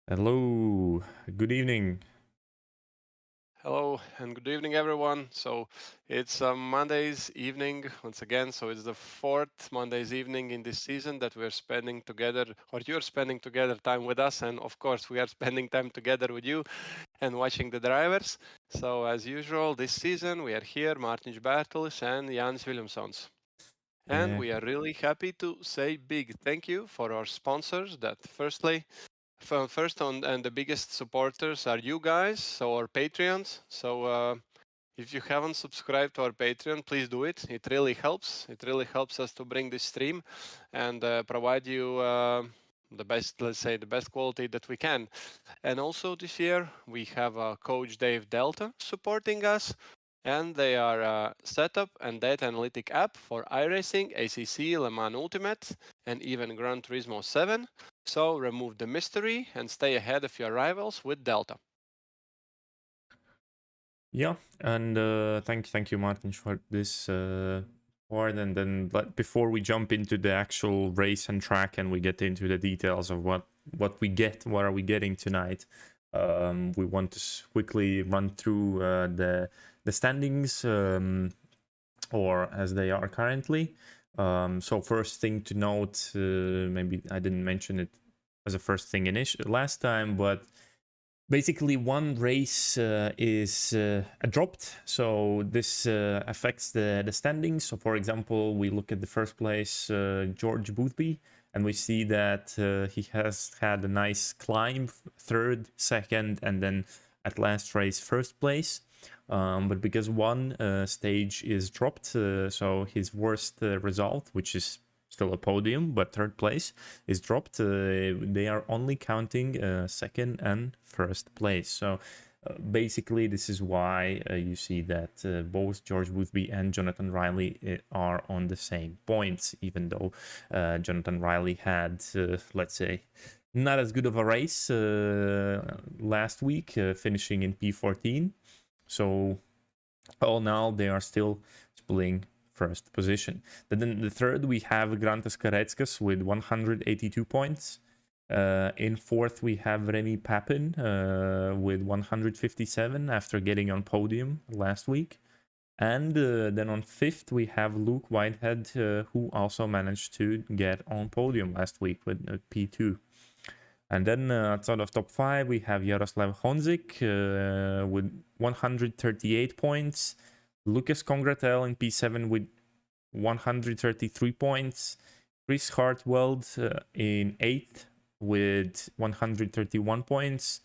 Hello, good evening. Hello and good evening, everyone. So it's Monday's evening once again. So it's the fourth Monday's evening in this season that we're spending together, or you're spending together time with us. And of course, we are spending time together with you and watching the drivers. So as usual, this season we are here, Mārtiņš, Bērtulis and Jānis. And we are really happy to say big thank you for our sponsors that first and the biggest supporters are you guys, so our Patreons. So if you haven't subscribed to our Patreon, please do it. It really helps. It really helps us to bring this stream and provide you the best, let's say, the best quality that we can. And also this year we have Coach Dave Delta supporting us. And they are a setup and data analytic app for iRacing, ACC, Le Mans Ultimate, and even Gran Turismo 7. So remove the mystery and stay ahead of your rivals with Delta. Yeah, and thank you, Mārtiņš, for this part. And then, but before we jump into the actual race and track, and we get into the details of what are we getting tonight, we want to quickly run through the standings, or as they are currently. So first thing to note, maybe I didn't mention it as a first thing last time, but basically one race is dropped, so this affects the standings. So for example, we look at the first place, George Boothby, and we see that he has had a nice climb, third, second, and then at last race first place. But because one stage is dropped, so his worst result, which is still a podium, but third place is dropped, they are only counting second and first place. So basically this is why you see that both George Boothby and Jonathan Riley are on the same points, even though Jonathan Riley had, let's say, not as good of a race last week, finishing in P14. So all now they are still splitting first position. Then in the third, we have Grantas Kareckas with 182 points. In fourth, we have Remy Papin with 157 after getting on podium last week. And then on fifth, we have Luke Whitehead, who also managed to get on podium last week with P2. And then outside of top 5, we have Jaroslav Honzik with 138 points. Lucas Congratel in P7 with 133 points. Chris Hartweld in 8th with 131 points.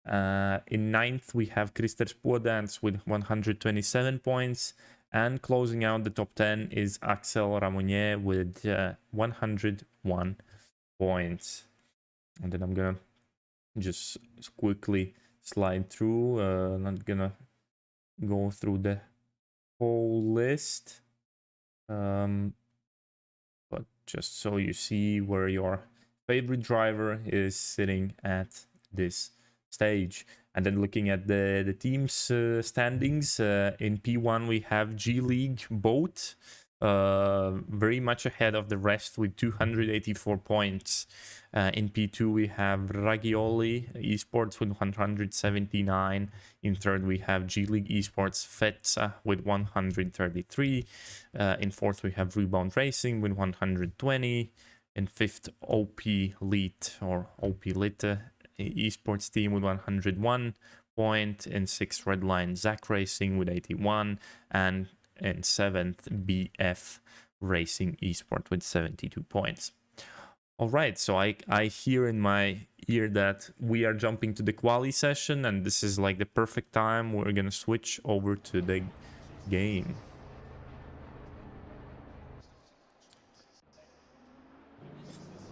In 9th, we have Krister Spodans with 127 points. And closing out the top 10 is Axel Ramonier with 101 points. And then I'm gonna just quickly slide through. Not gonna go through the whole list, but just so you see where your favorite driver is sitting at this stage. And then looking at the team's standings, in P1 we have G League Boat, very much ahead of the rest with 284 points. In P2 we have Ragioli Esports with 179. In third we have G League Esports Fetza with 133. In fourth we have Rebound Racing with 120. In fifth, OP Lite or OP Lite Esports team with 101 point. In sixth, Redline Zach Racing with 81. And in seventh, BF Racing Esport with 72 points. All right, so I hear in my ear that we are jumping to the quali session, and this is like the perfect time. We're gonna switch over to the game.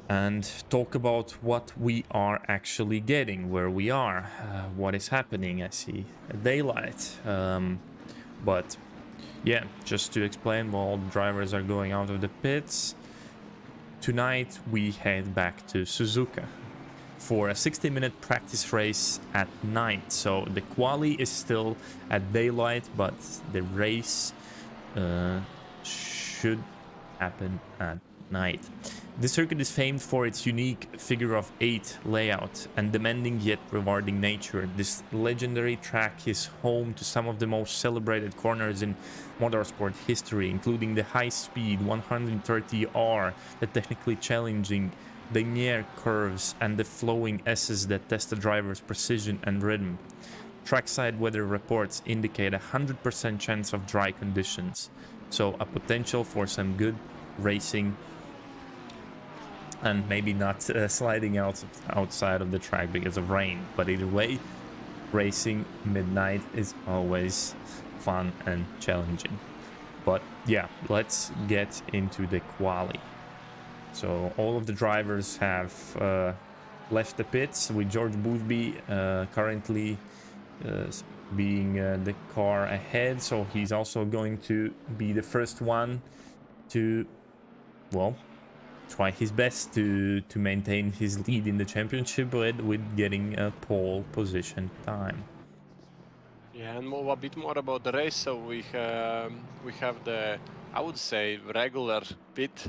And talk about what we are actually getting, where we are, what is happening. I see a daylight, but yeah, just to explain, while all the drivers are going out of the pits, tonight we head back to Suzuka for a 60-minute practice race at night. So the quali is still at daylight, but the race should happen at night. The circuit is famed for its unique figure-of-8 layout and demanding yet rewarding nature. This legendary track is home to some of the most celebrated corners in motorsport history, including the high-speed 130R, the technically challenging linear curves, and the flowing S's that test the driver's precision and rhythm. Trackside weather reports indicate a 100% chance of dry conditions, so a potential for some good racing and maybe not sliding outside of the track because of rain. But either way, racing midnight is always fun and challenging. But yeah, let's get into the quali. So all of the drivers have left the pits, with George Boothby currently being the car ahead. So he's also going to be the first one to, well, try his best to maintain his lead in the championship with getting a pole position time. Yeah, and a bit more about the race. So we have the, I would say, regular pit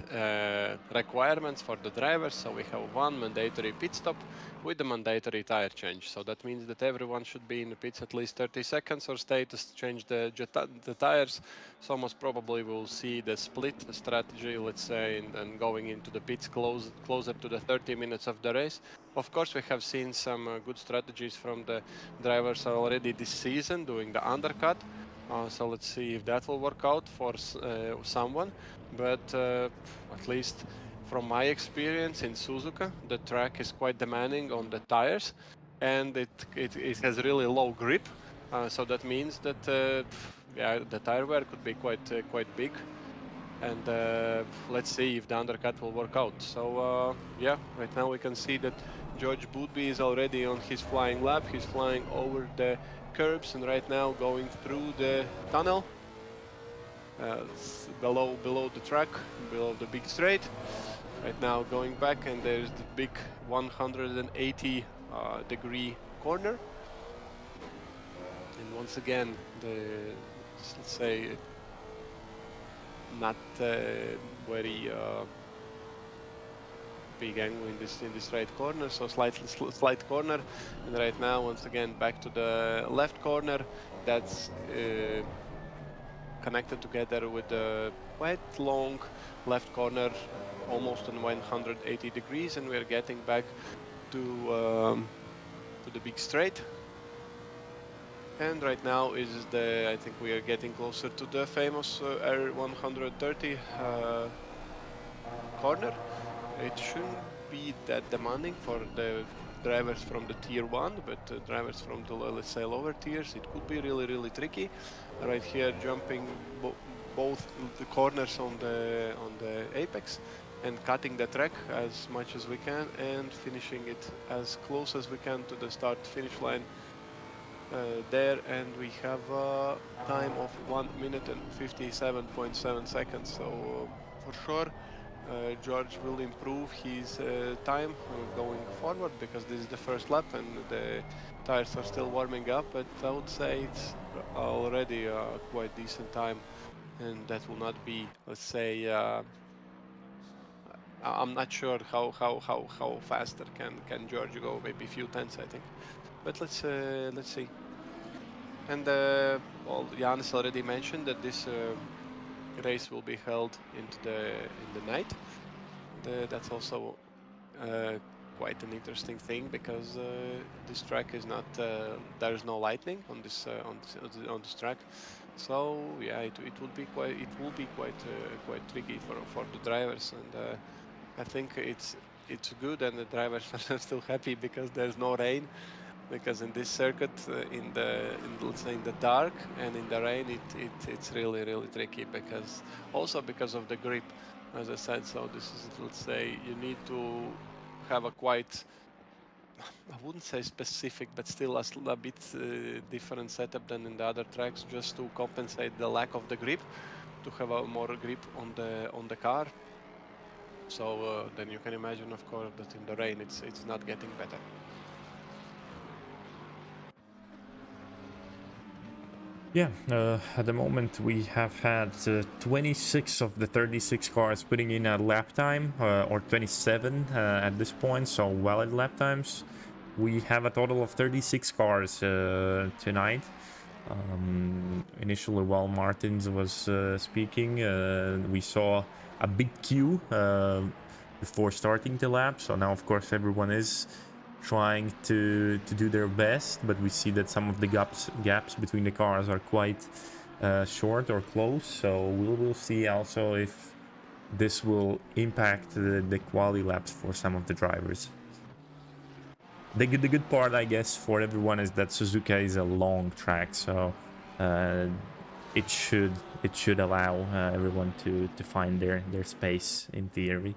requirements for the drivers. So we have one mandatory pit stop with the mandatory tire change. So that means that everyone should be in the pits at least 30 seconds or stay to change the tires. So most probably we'll see the split strategy, let's say, and going into the pits closer to the 30 minutes of the race. Of course, we have seen some good strategies from the drivers already this season doing the undercut. So let's see if that will work out for someone. But at least from my experience in Suzuka, the track is quite demanding on the tires, and it has really low grip. So that means that yeah, the tire wear could be quite big. And let's see if the undercut will work out. So yeah, right now we can see that George Boothby is already on his flying lap. He's flying over the curbs and right now going through the tunnel below the track, below the big straight. Right now going back, and there's the big 180 degree corner. And once again, let's say not very big angle in this right corner, so slight corner. And right now, once again, back to the left corner. That's connected together with the quite long left corner, almost on 180 degrees, and we're getting back to the big straight. And right now is I think we are getting closer to the famous R130 corner. It shouldn't be that demanding for the drivers from the tier 1, but drivers from the, let's say, lower tiers, it could be really tricky. Right here, jumping both the corners on the apex and cutting the track as much as we can and finishing it as close as we can to the start-finish line there. And we have a time of 1 minute and 57.7 seconds. So for sure, George will improve his time going forward, because this is the first lap and the tires are still warming up, but I would say it's already a quite decent time, and that will not be, let's say, I'm not sure how faster can George go, maybe a few tenths, I think, but let's see. And well, Jānis already mentioned that this race will be held in the night. That's also quite an interesting thing, because this track is not there is no lightning on this track. So yeah, it will be quite tricky for the drivers, and I think it's good, and the drivers are still happy because there's no rain. Because in this circuit, let's say in the dark and in the rain, it's really tricky, because of the grip, as I said. So this is, let's say, you need to have a quite, I wouldn't say specific, but still a bit different setup than in the other tracks, just to compensate the lack of the grip, to have a more grip on the car. So then you can imagine, of course, that in the rain it's not getting better. Yeah, at the moment we have had 26 of the 36 cars putting in a lap time, or 27 at this point, so valid lap times. We have a total of 36 cars tonight. Initially, while Mārtiņš was speaking, we saw a big queue before starting the lap, so now of course everyone is trying to do their best, but we see that some of the gaps between the cars are quite short or close, so we'll see also if this will impact the quali laps for some of the drivers. The good part, I guess, for everyone is that Suzuka is a long track, so it should allow everyone to find their space in theory.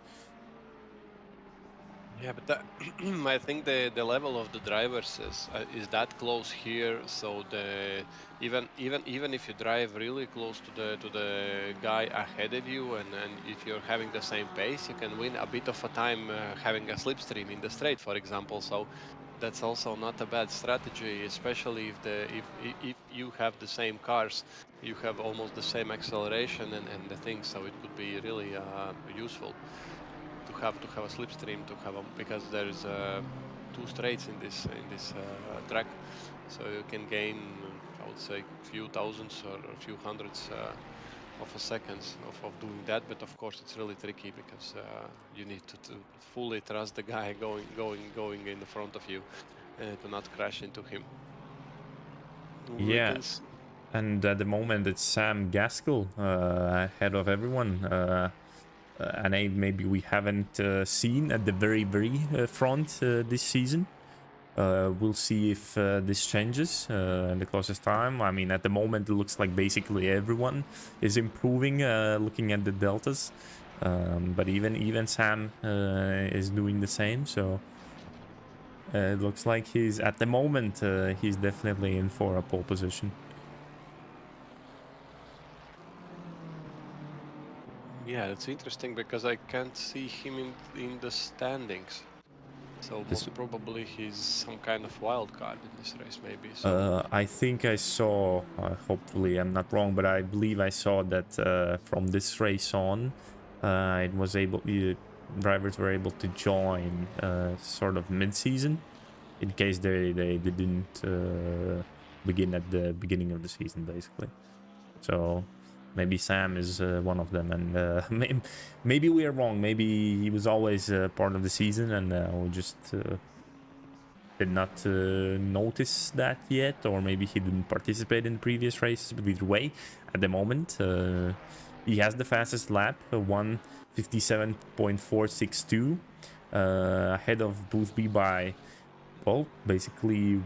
Yeah, but I think the level of the drivers is that close here. So even if you drive really close to the guy ahead of you, and if you're having the same pace, you can win a bit of a time having a slipstream in the straight, for example. So that's also not a bad strategy, especially if you have the same cars, you have almost the same acceleration and the things. So it could be really useful to have a slipstream, because there is 2 straights in this track, so you can gain, I would say, a few thousands or a few hundreds of a seconds of doing that. But of course it's really tricky, because you need to fully trust the guy going in the front of you to not crash into him. Yeah, and at the moment it's Sam Gaskell ahead of everyone. A name maybe we haven't seen at the very front this season. We'll see if this changes in the closest time. I mean, at the moment it looks like basically everyone is improving, looking at the deltas, but even Sam is doing the same, so it looks like he's, at the moment, he's definitely in for a pole position. Yeah, it's interesting, because I can't see him in the standings. So most probably he's some kind of wild card in this race, maybe. So I think I saw, hopefully I'm not wrong, but I believe I saw that from this race on, it was able, drivers were able to join sort of mid-season in case they didn't begin at the beginning of the season, basically. So maybe Sam is one of them, and maybe we are wrong. Maybe he was always part of the season, and we just did not notice that yet, or maybe he didn't participate in the previous races. But either way, at the moment, he has the fastest lap, 1:57.462, ahead of Boothby by, well, basically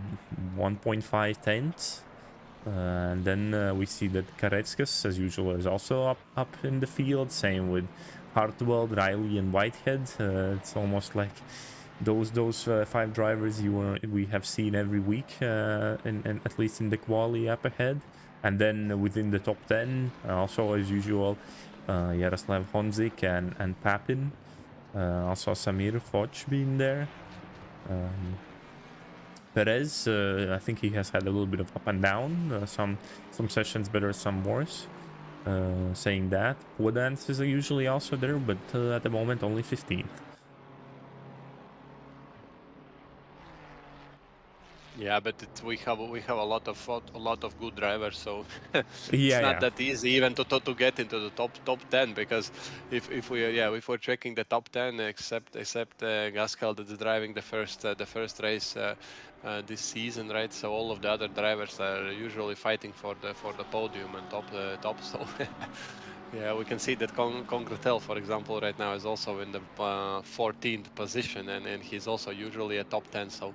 1.5 tenths. And then we see that Kareckas, as usual, is also up in the field. Same with Hartwell, Riley, and Whitehead. It's almost like those 5 drivers we have seen every week, and at least in the quali up ahead. And then within the top 10, also as usual, Jaroslav Honzik and Papin. Also Samir Foch being there. Perez, I think he has had a little bit of up and down. Some sessions better, some worse. Saying that, Podance is usually also there, but at the moment only 15th. yeah, but we have a lot of good drivers, so Yeah, it's not yeah. that easy even to get into the top 10, because if we're checking the top 10, except Gaskell that's driving the first race this season, right? So all of the other drivers are usually fighting for the podium and top. So yeah, we can see that Congratel, for example, right now is also in the 14th position, and he's also usually a top 10. So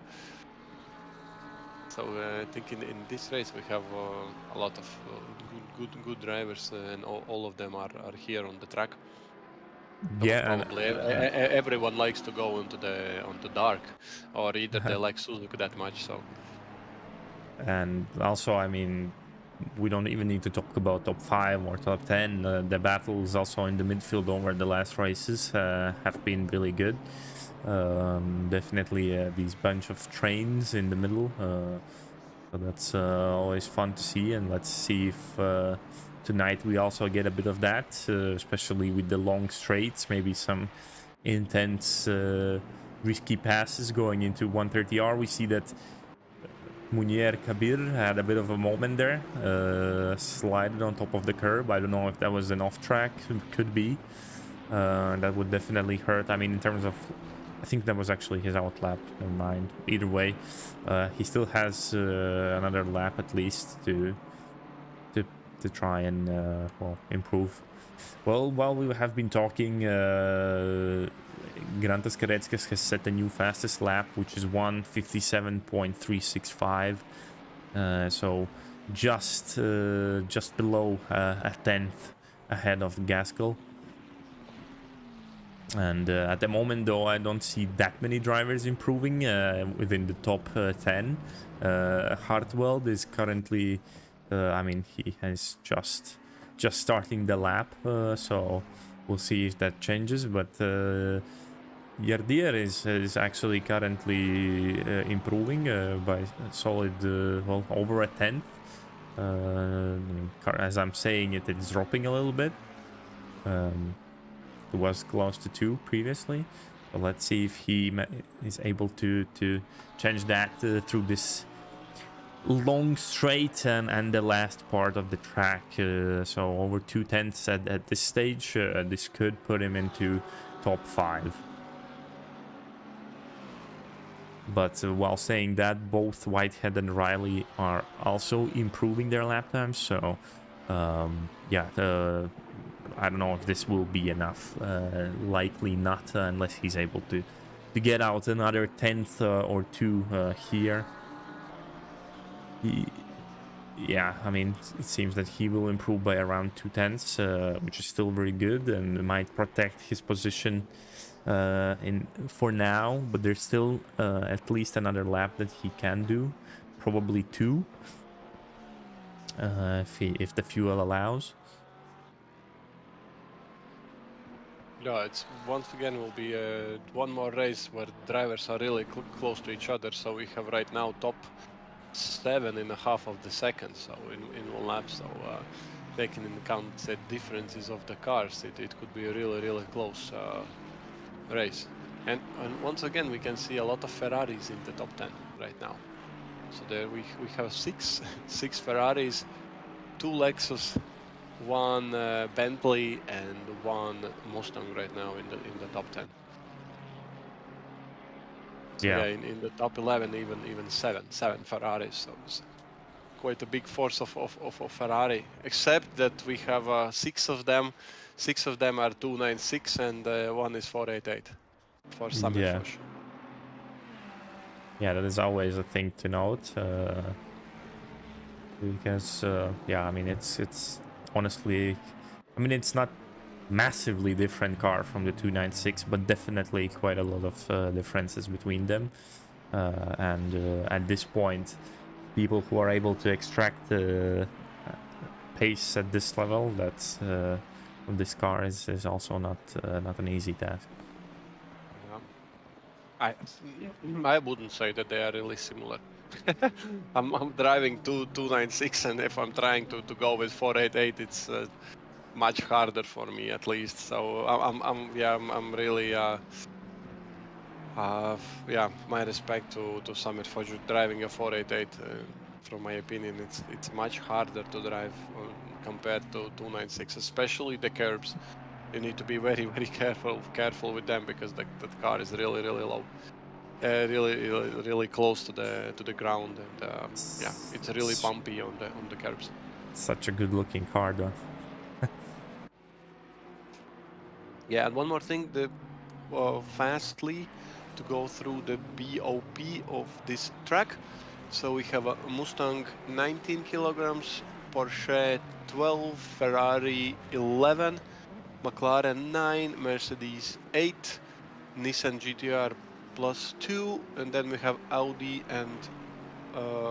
I think in this race we have a lot of good drivers, and all of them are here on the track. Most Yeah, and probably everyone likes to go onto dark, or either they like Suzuka that much. So and also, I mean, we don't even need to talk about top 5 or top 10. The battles also in the midfield over the last races have been really good. Definitely these bunch of trains in the middle. So that's always fun to see, and let's see if tonight we also get a bit of that, especially with the long straights, maybe some intense risky passes going into 130R. We see that Munier Kabir had a bit of a moment there, slided on top of the curb. I don't know if that was an off track, could be. That would definitely hurt. I mean, in terms of, I think that was actually his out lap. Never mind. Either way, he still has another lap at least to try and well, improve. Well, while we have been talking, Grantas Kareckas has set a new fastest lap, which is 1:57.365. So just below a tenth ahead of Gaskell. And at the moment, though, I don't see that many drivers improving within the top 10. Hartwell is currently, I mean, he has just starting the lap, so we'll see if that changes. But Yardir is actually currently improving by a solid, well, over a tenth. As I'm saying it, it's dropping a little bit. It was close to 2 previously, but let's see if he is able to change that through this long straight and the last part of the track. So over 2 tenths at this stage, this could put him into top 5. But while saying that, both Whitehead and Riley are also improving their lap times, so yeah, I don't know if this will be enough. Likely not, unless he's able to get out another tenth or 2 here. Yeah, I mean, it seems that he will improve by around 2 tenths, which is still very good and might protect his position for now. But there's still at least another lap that he can do, probably 2, if the fuel allows. Yeah, it's once again will be one more race where drivers are really close to each other. So we have right now top 7.5 of the second, so in one lap. So taking into account the differences of the cars, it could be a really close race. And once again, we can see a lot of Ferraris in the top 10 right now. So there we have six Ferraris, 2 Lexus, 1 Bentley, and 1 Mustang right now in the top 10. So yeah, in the top 11, even seven Ferraris. So it's quite a big force of Ferrari. Except that we have 6 of them. 6 of them are 296, and 1 is 488 for Sommerfors. Yeah, that is always a thing to note. Because yeah, I mean it's honestly, I mean it's not massively different car from the 296, but definitely quite a lot of differences between them. And at this point, people who are able to extract pace at this level, that's from this car is also not an easy task. I wouldn't say that they are really similar. I'm driving 296, and if I'm trying to go with 488, it's much harder for me, at least. So I'm really my respect to Samir for driving a 488. From my opinion, it's much harder to drive compared to 296, especially the curbs. You need to be very careful with them, because that car is really low. Really close to the ground, and yeah, it's really bumpy on the curbs. Such a good-looking car, though. Yeah, and one more thing, fastly to go through the BOP of this track. So we have a Mustang 19 kilograms, Porsche 12, Ferrari 11, McLaren 9, Mercedes 8, Nissan GTR plus 2, and then we have Audi and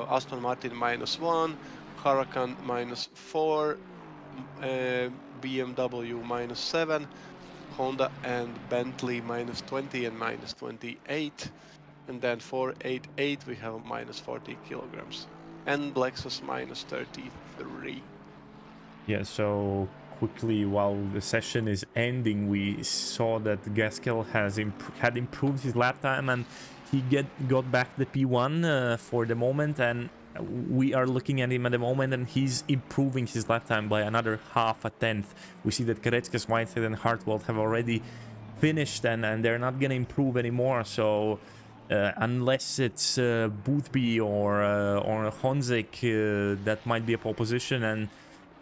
Aston Martin -1, Huracan -4, BMW -7, Honda and Bentley -20 and -28, and then 488 we have -40 kilograms, and Lexus -33. Yeah, so quickly while the session is ending, we saw that Gaskell had improved his lap time, and he got back the P1 for the moment, and we are looking at him at the moment, and he's improving his lap time by another half a tenth. We see that Kareckas, Whitehead, and Hartwell have already finished, and they're not gonna improve anymore. So unless it's Boothby or Honzik, that might be a pole position, and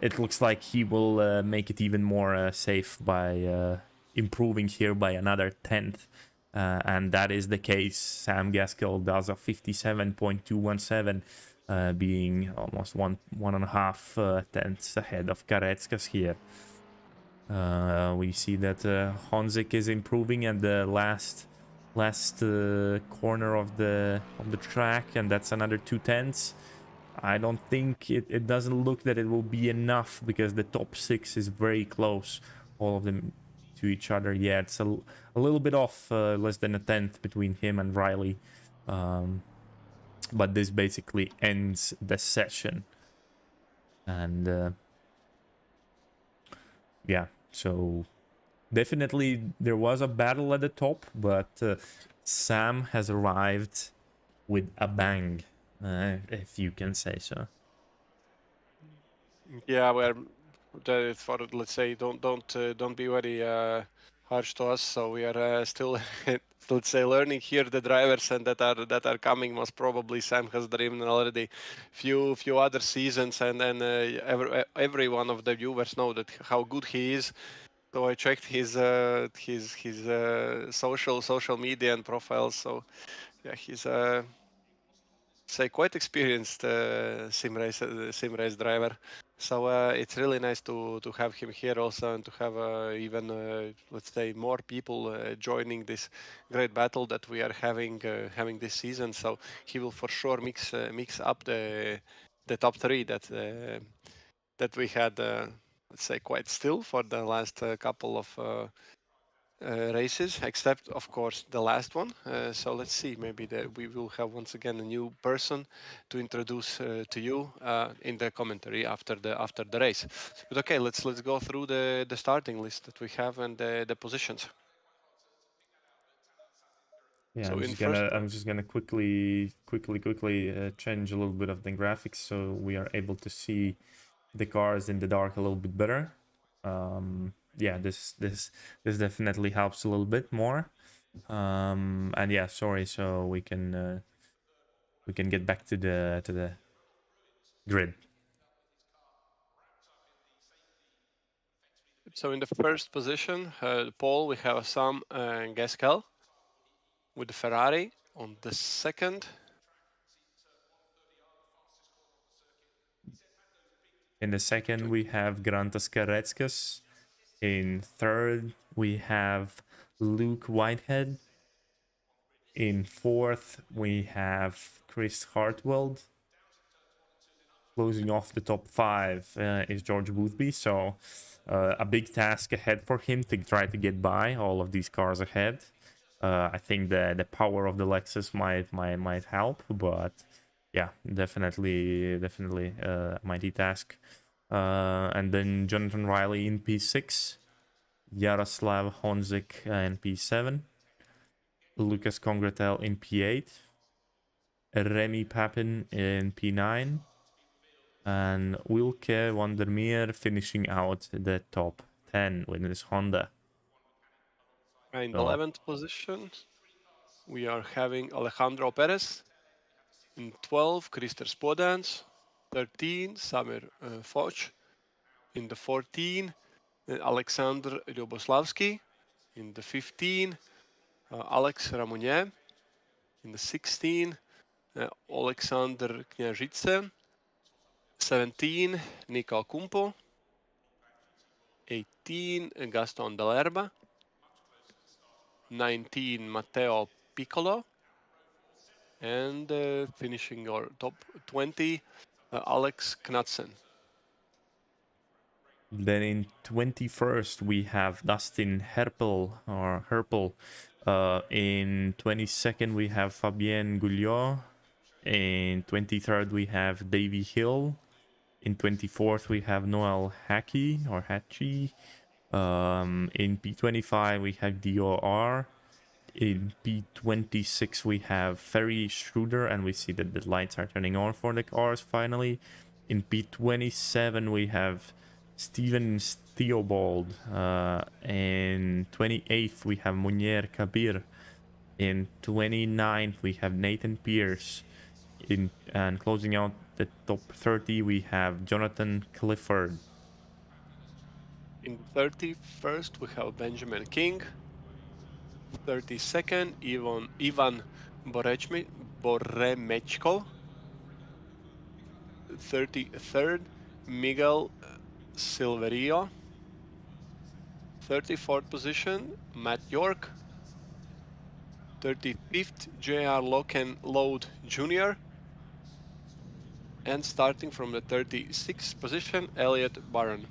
it looks like he will make it even more safe by improving here by another tenth. And that is the case. Sam Gaskell does a 57.217, being almost one and a half tenths ahead of Kareckas here. We see that Honzik is improving at the last corner of the track, and that's another 2 tenths. I don't think it doesn't look that it will be enough, because the top 6 is very close, all of them to each other. Yeah, it's a little bit off, less than a tenth between him and Riley. But this basically ends the session. And yeah, so definitely there was a battle at the top, but Sam has arrived with a bang, if you can say so. Yeah, we're for, let's say, don't be very harsh to us. So we are still let's say learning here the drivers, and that are coming. Most probably Sam has driven already few other seasons, and then every one of the viewers know that how good he is. So I checked his social media and profiles. So yeah, he's say quite experienced sim race driver. So it's really nice to have him here also, and to have even let's say more people joining this great battle that we are having this season. So he will for sure mix up the top 3 that we had let's say quite still for the last couple of races, except of course the last one. So let's see, maybe we will have once again a new person to introduce to you in the commentary after the race. But okay, let's go through the starting list that we have and the positions. Yeah, So I'm just gonna quickly change a little bit of the graphics so we are able to see the cars in the dark a little bit better. Yeah, this definitely helps a little bit more. And yeah, sorry, so we can get back to the grid. So in the first position, the pole, we have Sam Gaskel with the Ferrari. On the second, In the second, we have Grantas Karetskas. In third, we have Luke Whitehead. In fourth, we have Chris Hartwell. Closing off the top five is George Boothby, so a big task ahead for him to try to get by all of these cars ahead. I think the power of the Lexus might help, but yeah, definitely a mighty task. And then Jonathan Riley in P6, Yaroslav Honzik in P7, Lucas Congratel in P8, Remy Papin in P9, and Wilke Vandermeer finishing out the top 10 with his Honda. in the 11th position, we are having Alejandro Perez. In 12, Krister Spodans. 13, Samir Foch. In the 14, Alexander Lyuboslavsky. In the 15, Alex Ramunier. In the 16, Alexander Kняжице. 17, Nico Kumpo. 18, Gaston Delerba. 19, Matteo Piccolo. And finishing our top 20, Alex Knudsen. Then in 21st, we have Dustin Herpel. In 22nd, we have Fabien Gouliot. In 23rd, we have Davy Hill. In 24th, we have Noel Hackey. In P25, we have DOR. In P26, we have Ferry Schroeder, and we see that the lights are turning on for the cars finally. In P27, we have Steven Theobald. In 28th, we have Munier Kabir. In 29th, we have Nathan Pierce. And closing out the top 30, we have Jonathan Clifford. In 31st, we have Benjamin King. 32nd, Ivan Boremechko. 33rd, Miguel Silverio. 34th position, Matt York. 35th, J.R. Lode Jr. And starting from the 36th position, Elliot Barron.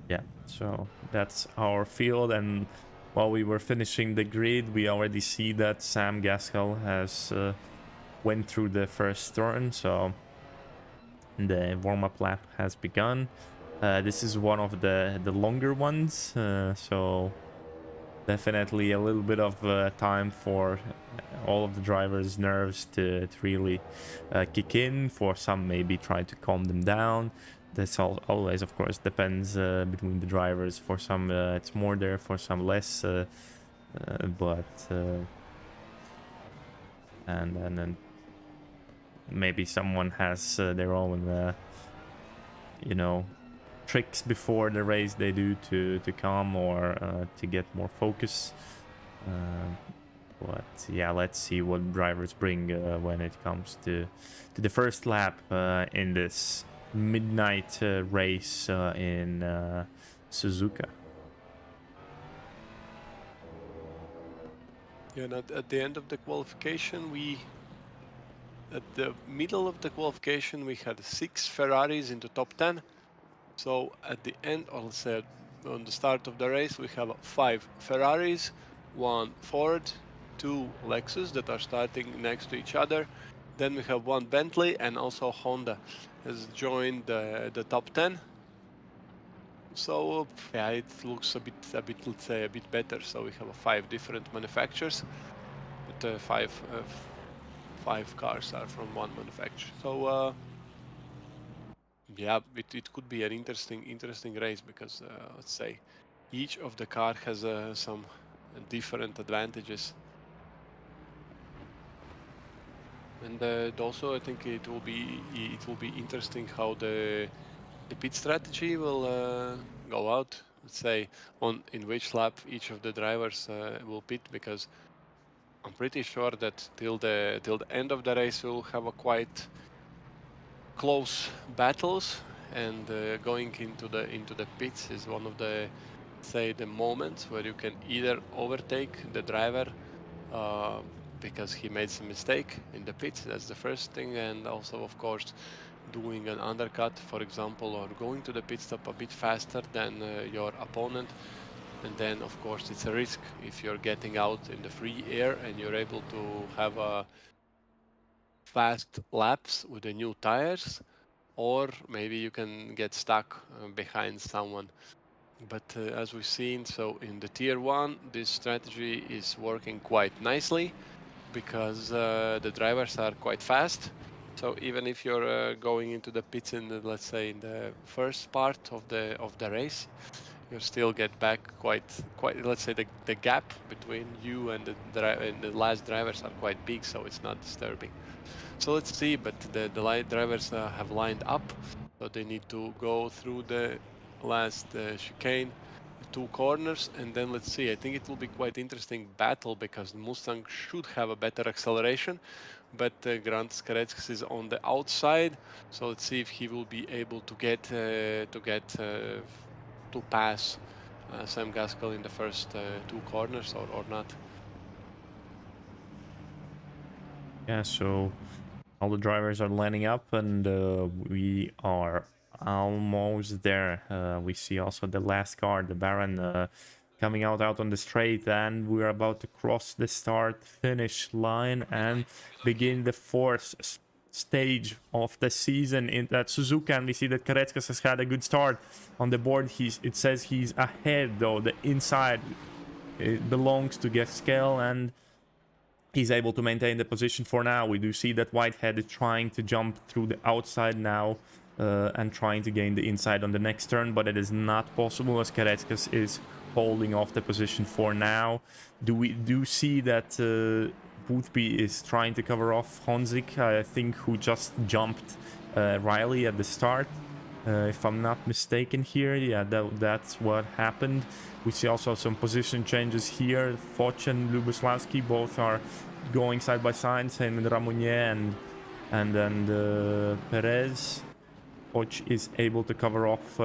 Yeah, so that's our field, and while we were finishing the grid, we already see that Sam Gaskell has went through the first turn, so the warm-up lap has begun. This is one of the longer ones, so definitely a little bit of time for all of the drivers' nerves to really kick in. For some, maybe try to calm them down. This always, of course, depends between the drivers. For some, it's more there, for some less. And then maybe someone has their own, tricks before the race they do to calm or to get more focus. But yeah, let's see what drivers bring when it comes to the first lap in this midnight race in Suzuka. Yeah, and at the end of the qualification, at the middle of the qualification, we had 6 Ferraris in the top 10. So at the end, or let's say on the start of the race, we have 5 Ferraris, 1 Ford, 2 Lexus that are starting next to each other. Then we have 1 Bentley, and also Honda has joined the top 10. So yeah, it looks a bit, let's say, a bit better. So we have 5 different manufacturers, but 5 cars are from 1 manufacturer. So yeah, it could be an interesting race, because let's say each of the car has some different advantages. And also, I think it will be interesting how the pit strategy will go out. Let's say in which lap each of the drivers will pit, because I'm pretty sure that till the end of the race we'll have a quite close battles, and going into the pits is one of the, say, the moments where you can either overtake the driver because he made some mistake in the pits. That's the first thing, and also, of course, doing an undercut, for example, or going to the pit stop a bit faster than your opponent. And then, of course, it's a risk if you're getting out in the free air and you're able to have a fast laps with the new tires, or maybe you can get stuck behind someone. But as we've seen, so in the tier 1, this strategy is working quite nicely, because the drivers are quite fast. So even if you're going into the pits in the, let's say, in the first part of the race, you still get back quite. Let's say the gap between you and the last drivers are quite big, so it's not disturbing. So let's see. But the light drivers have lined up, so they need to go through the last chicane, 2 corners, and then let's see. I think it will be quite interesting battle, because the Mustang should have a better acceleration, but Grant Skareckis is on the outside. So let's see if he will be able to get to pass Sam Gaskell in the first 2 corners, or not. Yeah, so all the drivers are lining up, and we are almost there. We see also the last car, the Baron, coming out on the straight, and we're about to cross the start-finish line and begin the 4th stage of the season in that Suzuka. And we see that Kareckas has had a good start on the board. It says he's ahead, though the inside it belongs to Gaskell, and he's able to maintain the position for now. We do see that Whitehead is trying to jump through the outside now and trying to gain the inside on the next turn, but it is not possible, as Kareckas is holding off the position for now. We do see that Boothby is trying to cover off Honzik, I think, who just jumped Riley at the start. If I'm not mistaken here, yeah, that's what happened. We see also some position changes here. Foch and Luboslavski both are going side by side, same with Ramonnier and then Perez. Foch is able to cover off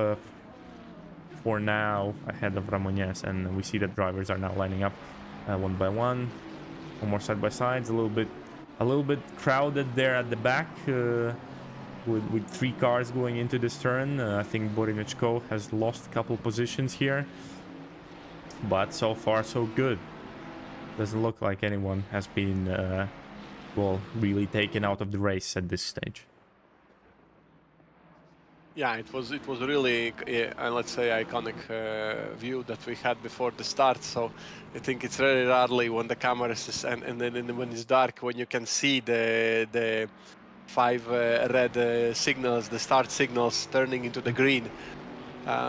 for now ahead of Ramonnier, and we see that drivers are now lining up one by one. One more side by sides, a little bit crowded there at the back. With 3 cars going into this turn. I think Borinichko has lost a couple positions here, but so far so good. Doesn't look like anyone has been well, really taken out of the race at this stage. Yeah, it was really, let's say, iconic view that we had before the start. So I think it's very rarely when the camera is and then when it's dark, when you can see the 5 red signals, the start signals turning into the green.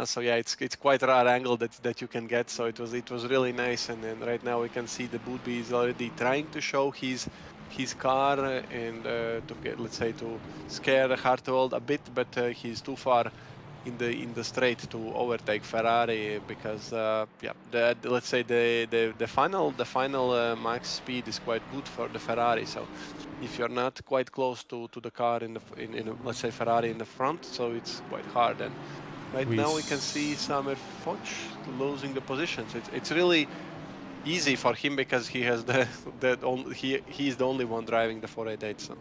So yeah, it's quite a rare angle that you can get. So it was really nice. And then right now we can see the Boothby is already trying to show his car and to get, let's say, to scare Hartwell a bit, but he's too far in the straight to overtake Ferrari, because yeah, let's say the final max speed is quite good for the Ferrari. So if you're not quite close to the car in let's say Ferrari in the front, so it's quite hard. And right now we can see Samer Foch losing the positions. It's really easy for him, because he has he's the only one driving the 488. So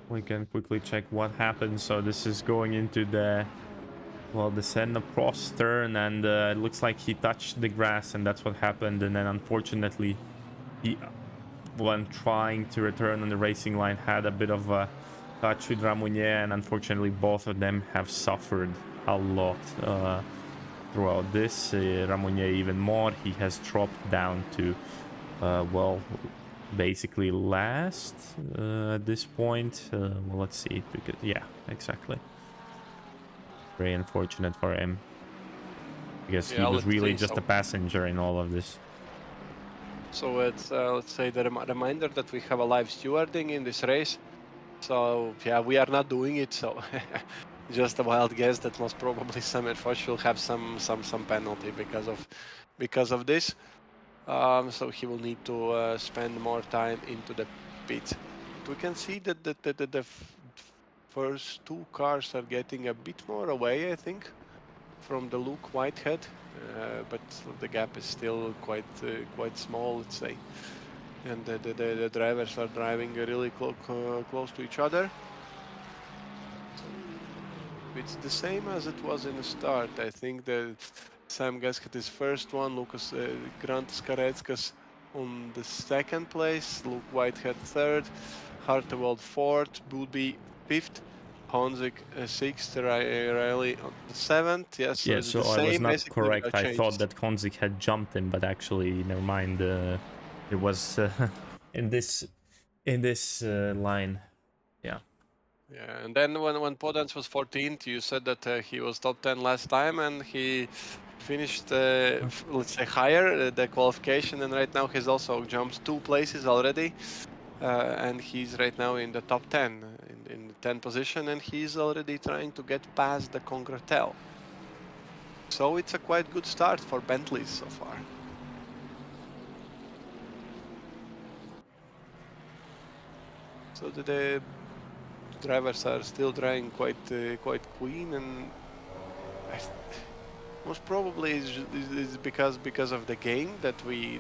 we can quickly check what happened. So this is going into the well, the Senna Prost turn, and it looks like he touched the grass, and that's what happened. And then unfortunately, he, when trying to return on the racing line, had a bit of a touch with Ramunier, and unfortunately both of them have suffered a lot throughout this. Ramunier even more. He has dropped down to well, basically last at this point. Well, let's see, because yeah, exactly, very unfortunate for him, because he was really just a passenger in all of this. So it's let's say the reminder that we have a live stewarding in this race. So yeah, we are not doing it. So just a wild guess that most probably Samer Foch will have some penalty because of this. So he will need to spend more time into the pit. We can see that the first two cars are getting a bit more away, I think, from the Luke Whitehead, but the gap is still quite small, let's say. And the drivers are driving really close to each other. So it's the same as it was in the start. I think that Sam Gasket is first one, Lucas Grantas Kareckas on the second place, Luke Whitehead third, Hartewald fourth, Booby fifth, Honzik sixth, Riley on the seventh. Yes, so Yeah, it's so the I same, was not basically, correct. without I thought changes. that Honzik had jumped him, but actually, never mind. It was in this line. Yeah. Yeah, and then when Podence was 14th, you said that he was top 10 last time, and he finished, let's say, higher the qualification, and right now he's also jumped 2 places already, and he's right now in the top 10, in the 10th position, and he's already trying to get past the Congratel. So it's a quite good start for Bentley so far. So the drivers are still driving quite clean, and most probably is because of the game that we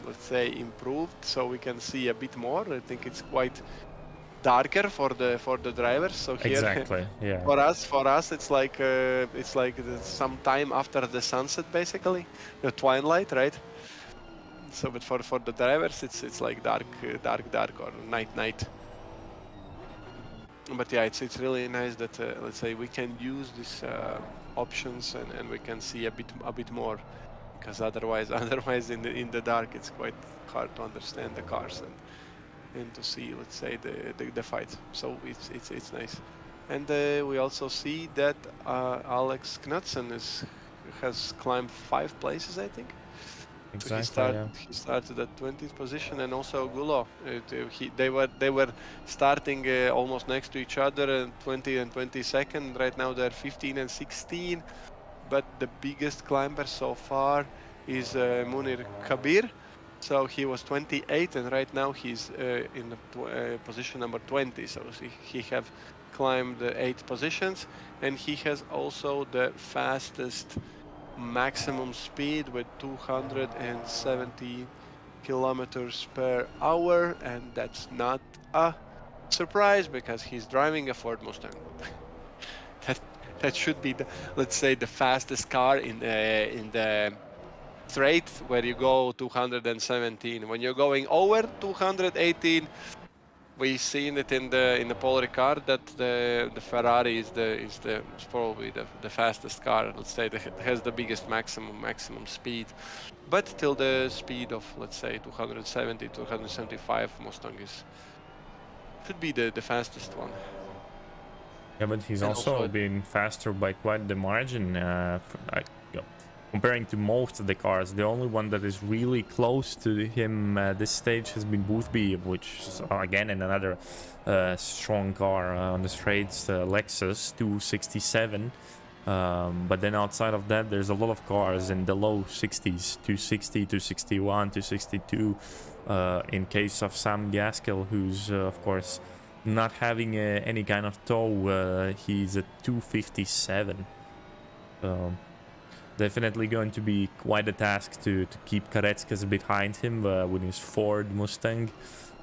let's say improved, so we can see a bit more. I think it's quite darker for the drivers. So here, Exactly. Yeah. for us, it's like some time after the sunset, basically, the twilight, right? So, but for the drivers, it's like dark or night. But yeah, it's really nice that let's say we can use these options and we can see a bit more, because otherwise in the dark it's quite hard to understand the cars and to see, let's say, the fight. So it's nice. And we also see that Alex Knudsen has climbed 5 places, I think. Exactly. So he started at 20th position, and also Gulo. They were starting almost next to each other, and 20 and 22nd. Right now they're 15 and 16. But the biggest climber so far is Munir Kabir. So he was 28, and right now he's in the position number 20. So he have climbed 8 positions, and he has also the fastest maximum speed with 270 kilometers per hour, and that's not a surprise because he's driving a Ford Mustang. that should be let's say the fastest car in the straight where you go 217. When you're going over 218, we've seen it in the Paul Ricard that the Ferrari is probably the fastest car. Let's say that has the biggest maximum speed, but till the speed of, let's say, 270, 275, Mustang should be the fastest one. Yeah, but he's And also been faster by quite the margin. Comparing to most of the cars, the only one that is really close to him at this stage has been Boothby, which is again in another strong car on the straights, Lexus 267. But then outside of that, there's a lot of cars in the low 60s, 260, 261, 262. In case of Sam Gaskell, who's of course not having any kind of tow, he's at 257. Definitely going to be quite a task to keep Kareckas behind him with his Ford Mustang,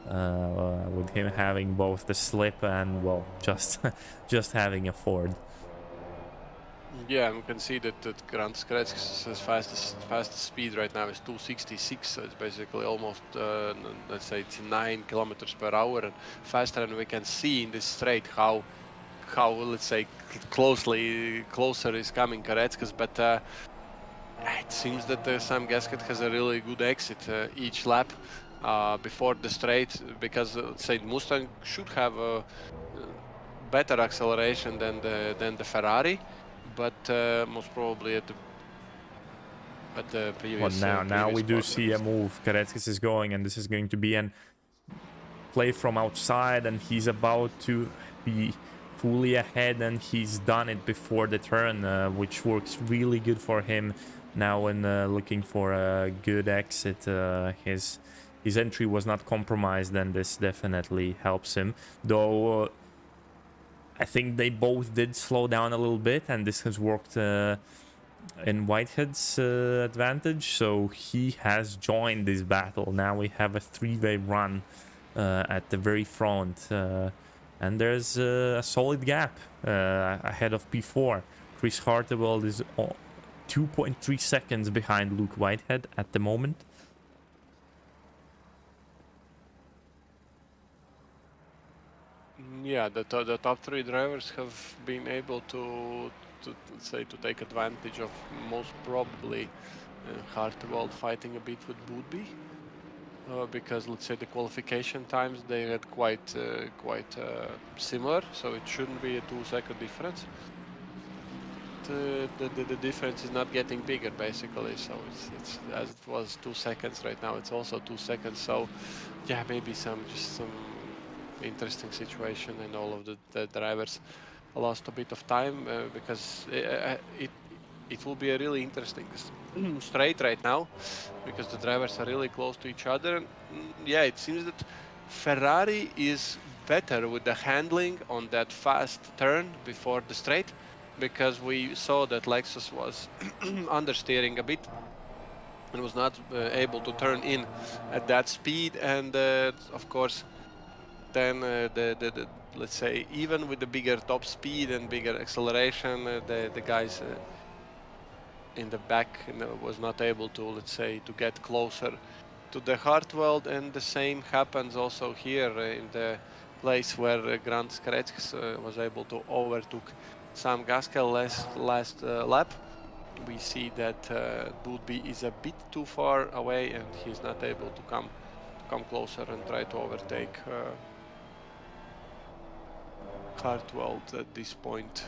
with him having both the slip and, well, just having a Ford. Yeah, we can see that Grand Skretsk's fastest speed right now is 266, so it's basically almost, let's say, it's 9 kilometers per hour and faster. And we can see in this straight how let's say closer is coming Karetskis, but it seems that Sam Gasket has a really good exit each lap before the straight, because let's say Mustang should have a better acceleration than the Ferrari, but most probably at the previous Well, now we do corner. see a move. Karetskis is going, and this is going to be an play from outside, and he's about to be fully ahead, and he's done it before the turn, which works really good for him now when looking for a good exit. His entry was not compromised, and this definitely helps him, though I think they both did slow down a little bit, and this has worked in Whitehead's advantage, so he has joined this battle. Now we have a three-way run at the very front, and there's a solid gap ahead of P4. Chris Harteveld is 2.3 seconds behind Luke Whitehead at the moment. Yeah, the top three drivers have been able to let's say to take advantage of most probably Harteveld fighting a bit with Bootby. Because let's say the qualification times they had quite similar, so it shouldn't be a 2-second difference. The difference is not getting bigger basically, so it's as it was 2 seconds right now, it's also 2 seconds. So yeah, maybe some interesting situation, and all of the drivers lost a bit of time because it will be a really interesting straight right now, because the drivers are really close to each other. Yeah, it seems that Ferrari is better with the handling on that fast turn before the straight, because we saw that Lexus was understeering a bit and was not able to turn in at that speed. And of course, then the let's say, even with the bigger top speed and bigger acceleration, the guys in the back was not able to, let's say, to get closer to the Hartwell. And the same happens also here in the place where Grant Skretskis was able to overtook Sam Gaskell last lap. We see that Bootby is a bit too far away, and he's not able to come closer and try to overtake Hartwell at this point.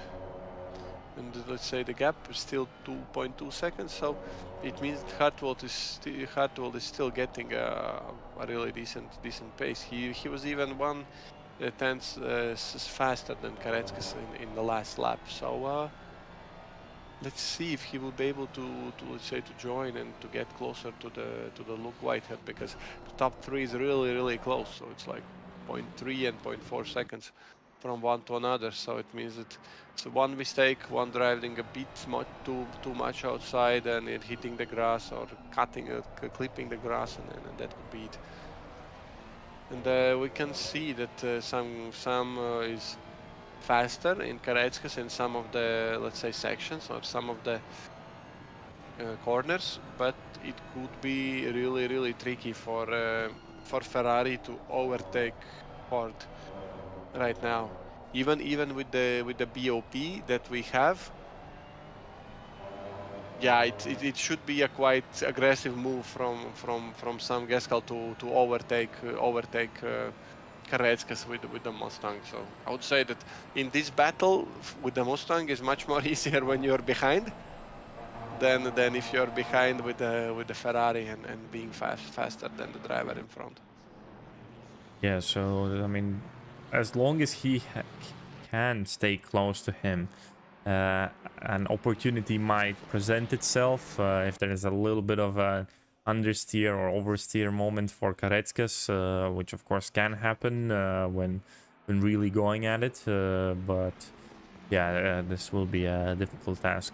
And let's say the gap is still 2.2 seconds, so it means that Hartwell is still getting a really decent pace. He was even 1/10 faster than Karetskis in the last lap. So let's see if he will be able to let's say to join and to get closer to the Luke Whitehead, because the top three is really close. So it's like 0.3 and 0.4 seconds from one to another. So it means that it's one mistake, one driving a bit too much outside and it hitting the grass, or clipping the grass, and that could be it. And we can see that Sam is faster in Karetskis in some of the, let's say, sections or some of the corners, but it could be really tricky for Ferrari to overtake Ford right now. Even with the BOP that we have, yeah, it should be a quite aggressive move from Sam Gaskell to overtake Karetskis with the Mustang. So I would say that in this battle with the Mustang is much more easier when you're behind than if you're behind with the Ferrari and being faster than the driver in front. Yeah, so I mean, as long as he can stay close to him, an opportunity might present itself if there is a little bit of an understeer or oversteer moment for Karetskis, which of course can happen when really going at it. But yeah, this will be a difficult task.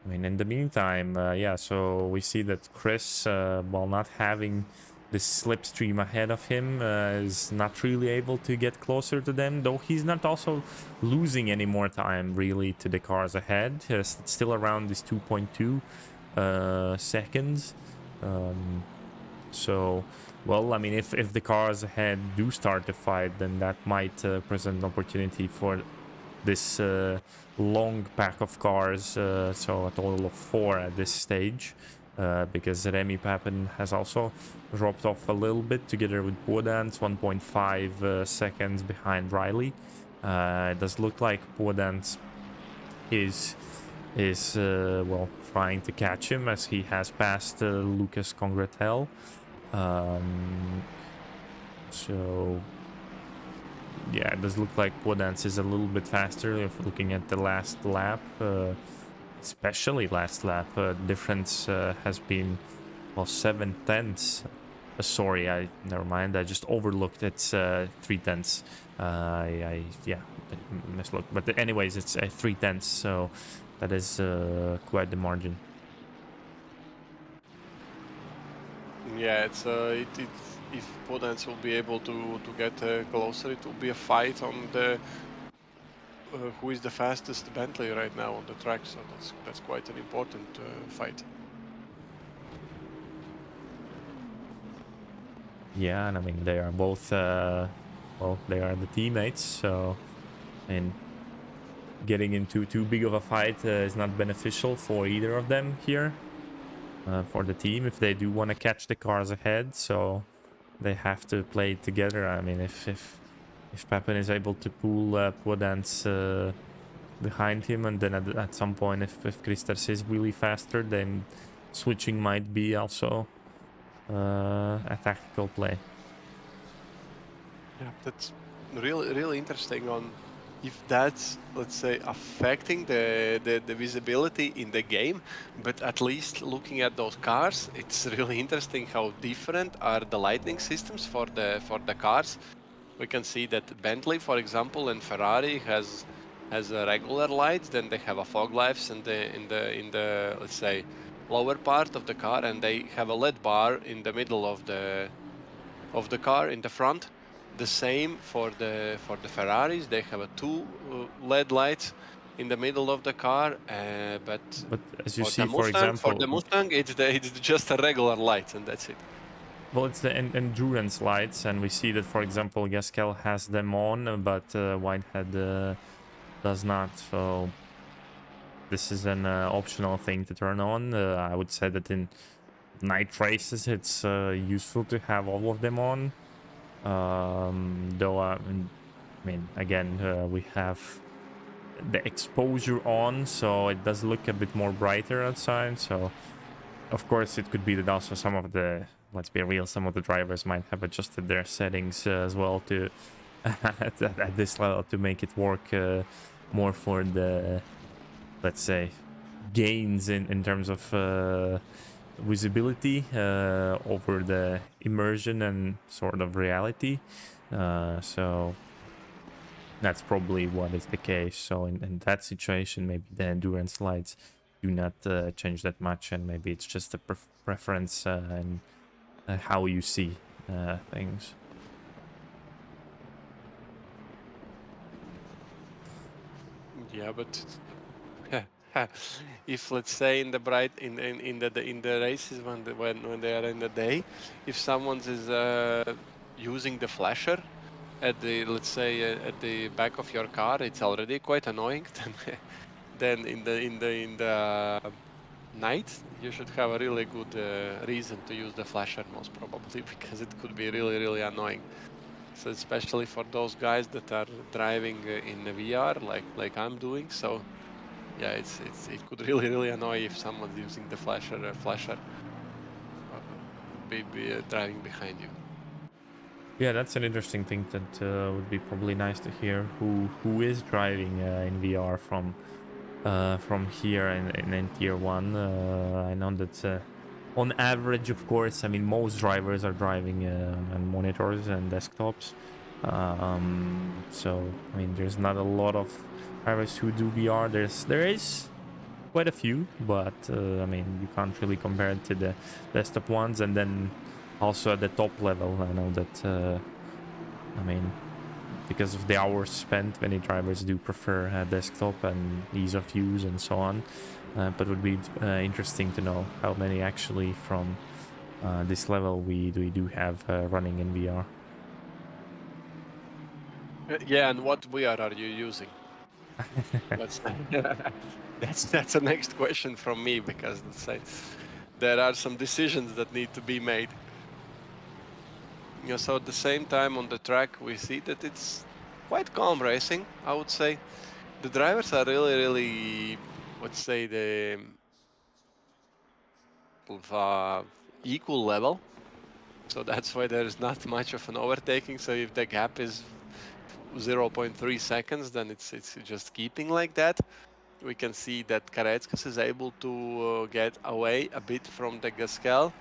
I mean, in the meantime, yeah, so we see that Chris, while not having this slipstream ahead of him is not really able to get closer to them, though he's not also losing any more time really to the cars ahead. It's still around this 2.2 seconds. So, well, I mean, if the cars ahead do start the fight, then that might present an opportunity for this long pack of cars, so a total of 4 at this stage, because Remy Papen has also dropped off a little bit together with Podans, 1.5 seconds behind Riley. It does look like Podans is well, trying to catch him, as he has passed Lucas Congratel. So yeah, it does look like Podans is a little bit faster if looking at the last lap, especially last lap. Difference has been, well, 7/10. Sorry, never mind. I just overlooked. It's 3/10. Yeah, mislooked. But anyways, it's 3/10. So that is quite the margin. Yeah, it's if Podans will be able to get closer, it will be a fight on the who is the fastest Bentley right now on the track. So that's quite an important fight. Yeah, and I mean they are both well, they are the teammates. So, I mean, getting into too big of a fight is not beneficial for either of them here. For the team, if they do want to catch the cars ahead, so they have to play together. I mean, if Papen is able to pull Podans behind him, and then at some point, if Christers is really faster, then switching might be also a tactical play. Yeah, that's really interesting on if that's, let's say, affecting the visibility in the game. But at least looking at those cars, it's really interesting how different are the lighting systems for the cars. We can see that Bentley, for example, and Ferrari has regular lights. Then they have a fog lights in the let's say lower part of the car, and they have a LED bar in the middle of the car in the front. The same for the Ferraris. They have 2 LED lights in the middle of the car, but as you for see, the Mustang, for example, for the Mustang, it's just a regular light, and that's it. Well, it's the endurance lights, and we see that, for example, Gasquel has them on, but Whitehead does not. So this is an optional thing to turn on. I would say that in night races, it's useful to have all of them on. Though, I mean, again, we have the exposure on, so it does look a bit more brighter outside. So, of course, it could be that also some of the, let's be real, some of the drivers might have adjusted their settings as well to at this level to make it work more for the, let's say, gains in terms of visibility over the immersion and sort of reality. So that's probably what is the case. So in that situation, maybe the endurance lights do not change that much, and maybe it's just a preference and how you see things. Yeah, but if, let's say, in the bright in the races when they are in the day, if someone is using the flasher at the, let's say, at the back of your car, it's already quite annoying. Then in the night, you should have a really good reason to use the flasher, most probably, because it could be really annoying. So especially for those guys that are driving in the VR, like I'm doing. So yeah, it could really annoy if someone's using the flasher be driving behind you. Yeah, that's an interesting thing that would be probably nice to hear. Who is driving in VR from here in Tier 1? I know that on average, of course, I mean, most drivers are driving on monitors and desktops. So, I mean, there's not a lot of drivers who do VR. There is quite a few, but I mean, you can't really compare it to the desktop ones. And then also at the top level. I know that, I mean, because of the hours spent, many drivers do prefer desktop and ease of use and so on. But it would be interesting to know how many actually from this level we do have running in VR. Yeah, and what VR are you using? That's that's the next question from me, because let's say there are some decisions that need to be made. So at the same time on the track, we see that it's quite calm racing, I would say. The drivers are really, let's say, the equal level. So that's why there is not much of an overtaking. So if the gap is 0.3 seconds, then it's just keeping like that. We can see that Kareckas is able to get away a bit from the Gasquel.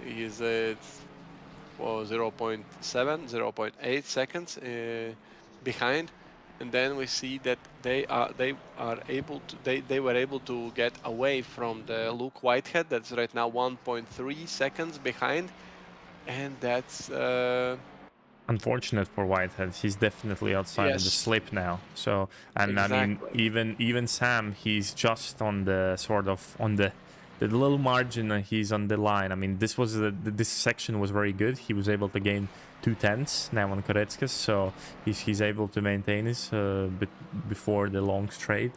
He is at 0.7, 0.8 seconds behind, and then we see that they were able to get away from the Luke Whitehead. That's right now 1.3 seconds behind, and that's unfortunate for Whitehead. He's definitely outside of the yes, slip now. So, and I mean, exactly. even Sam, he's just on the sort of on the little margin. He's on the line. I mean, this section was very good. He was able to gain 2/10 now on Kareckas, so he's able to maintain his bit before the long straight.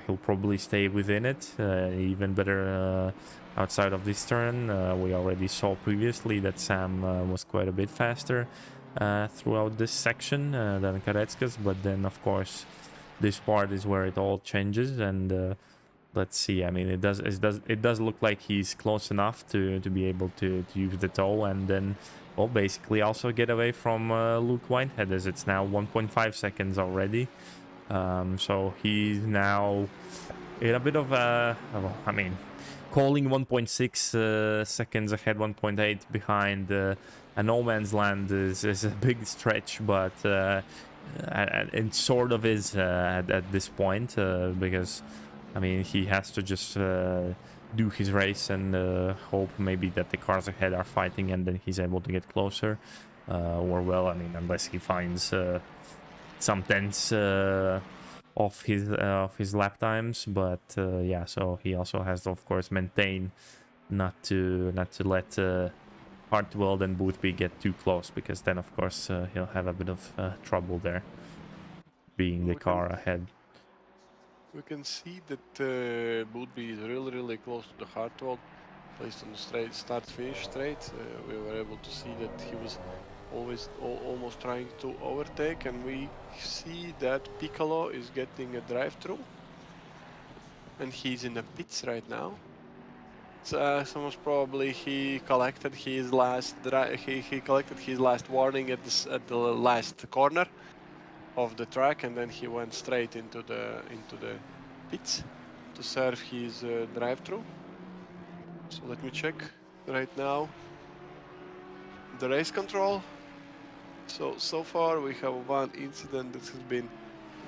He'll probably stay within it. Even better outside of this turn. We already saw previously that Sam was quite a bit faster throughout this section than Kareckas, but then of course this part is where it all changes, and let's see. I mean, it does look like he's close enough to be able to use the toe, and then well, basically also get away from Luke Whitehead, as it's now 1.5 seconds already. So he's now in a bit of a, well, I mean, calling 1.6 seconds ahead, 1.8 behind a no man's land is a big stretch, but it sort of is at this point, because I mean, he has to just do his race and hope maybe that the cars ahead are fighting, and then he's able to get closer, or well, I mean, unless he finds some tenths of his lap times, but yeah, so he also has to of course maintain not to let Hartwell and Boothby get too close, because then of course he'll have a bit of trouble there, being the car ahead. We can see that Boothby is really close to the Hartwell, placed on the straight start-finish straight. We were able to see that he was almost trying to overtake, and we see that Piccolo is getting a drive-through, and he's in the pits right now. So most probably he collected his last warning at the last corner of the track, and then he went straight into the pits to serve his drive-through. So let me check right now the race control. So far we have one incident that has been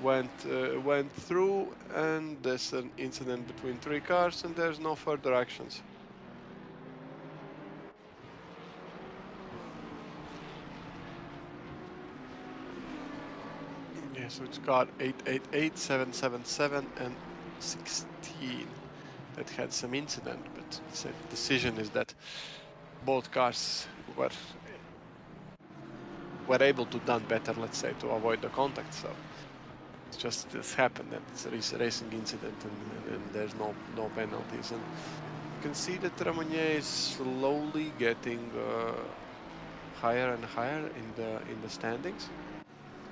went through, and there's an incident between 3 cars, and there's no further actions. Yeah, so it's got 888, 777, and 16 that had some incident, but the decision is that both cars were able to done better, let's say, to avoid the contact. So it's just this happened, and it's a racing incident, and there's no penalties. And you can see that Ramonier is slowly getting higher and higher in the standings.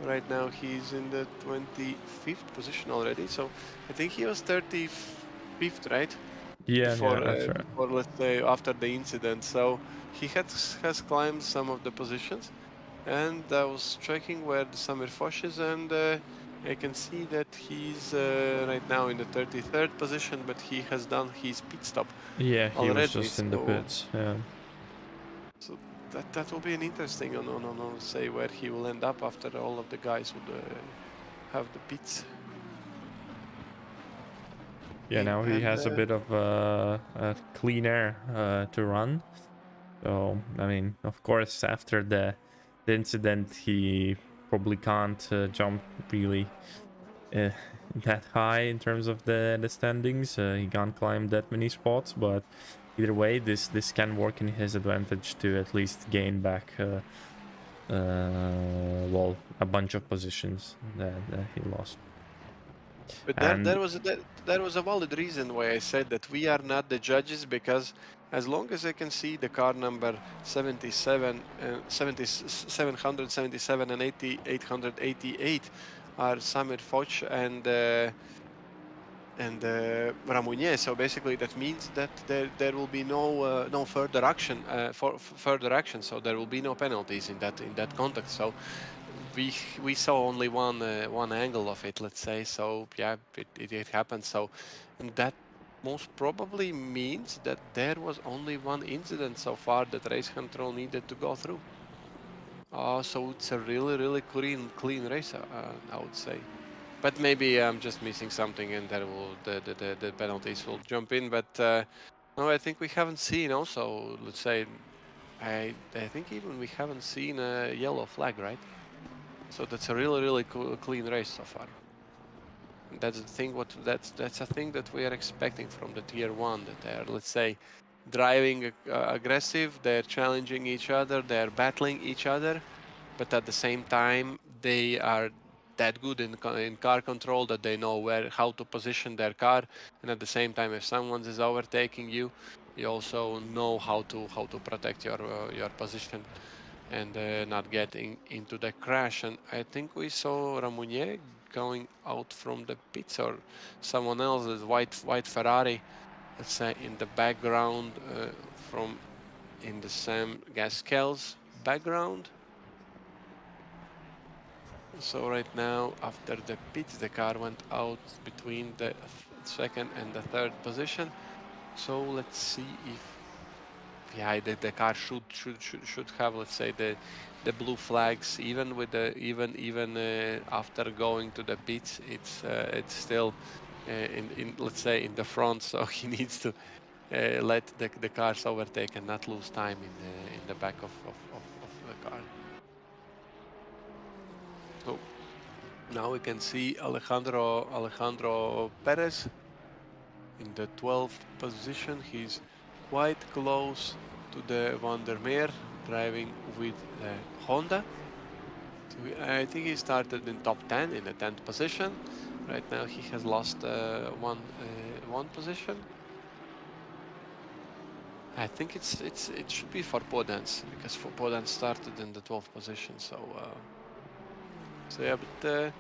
Right now he's in the 25th position already, so I think he was 35th, right? Yeah, Before, after. before, let's say, after the incident. So he has climbed some of the positions, and I was checking where the Samir Foch is, and I can see that he's right now in the 33rd position, but he has done his pit stop Yeah, he was already. just in the pits. Yeah. So that will be an interesting on say where he will end up after all of the guys would have the pits. Yeah, now he has a bit of clean air to run. So, I mean, of course, after the incident, he probably can't jump really that high in terms of the standings. He can't climb that many spots, but either way, this can work in his advantage to at least gain back well, a bunch of positions that he lost. But And there was a valid reason why I said that we are not the judges, because as long as I can see the car number 77, 777 and 888 are Samir Foch and Ramunier. So basically, that means that there will be no further action further action. So there will be no penalties in that context. So we saw only one angle of it, let's say. So yeah, it happened. So and that most probably means that there was only one incident so far that race control needed to go through. So it's a really clean race, I would say. But maybe I'm just missing something, and that will the penalties will jump in. But no, I think we haven't seen also. Let's say I think even we haven't seen a yellow flag, right? So that's a really clean race so far. And that's the thing. That's a thing that we are expecting from the tier one. That they are, let's say, driving aggressive. They're challenging each other. They're battling each other. But at the same time, they are that good in car control that they know how to position their car, and at the same time, if someone is overtaking you, you also know how to protect your position and not getting into the crash. And I think we saw Ramunier going out from the pits, or someone else's white Ferrari, let's say, in the background from in the Sam Gaskel's background. So right now, after the pits, the car went out between the second and the third position. So let's see if the car should have, let's say, the blue flags, even with the even after going to the pits, it's still in let's say in the front. So he needs to let the cars overtake and not lose time in the back of the car. So now we can see Alejandro Perez in the 12th position. He's quite close to the Van der Meer, driving with Honda. So I think he started in top 10 in the 10th position. Right now he has lost one position. I think it should be for Podence, because Podence started in the 12th position. So yeah, but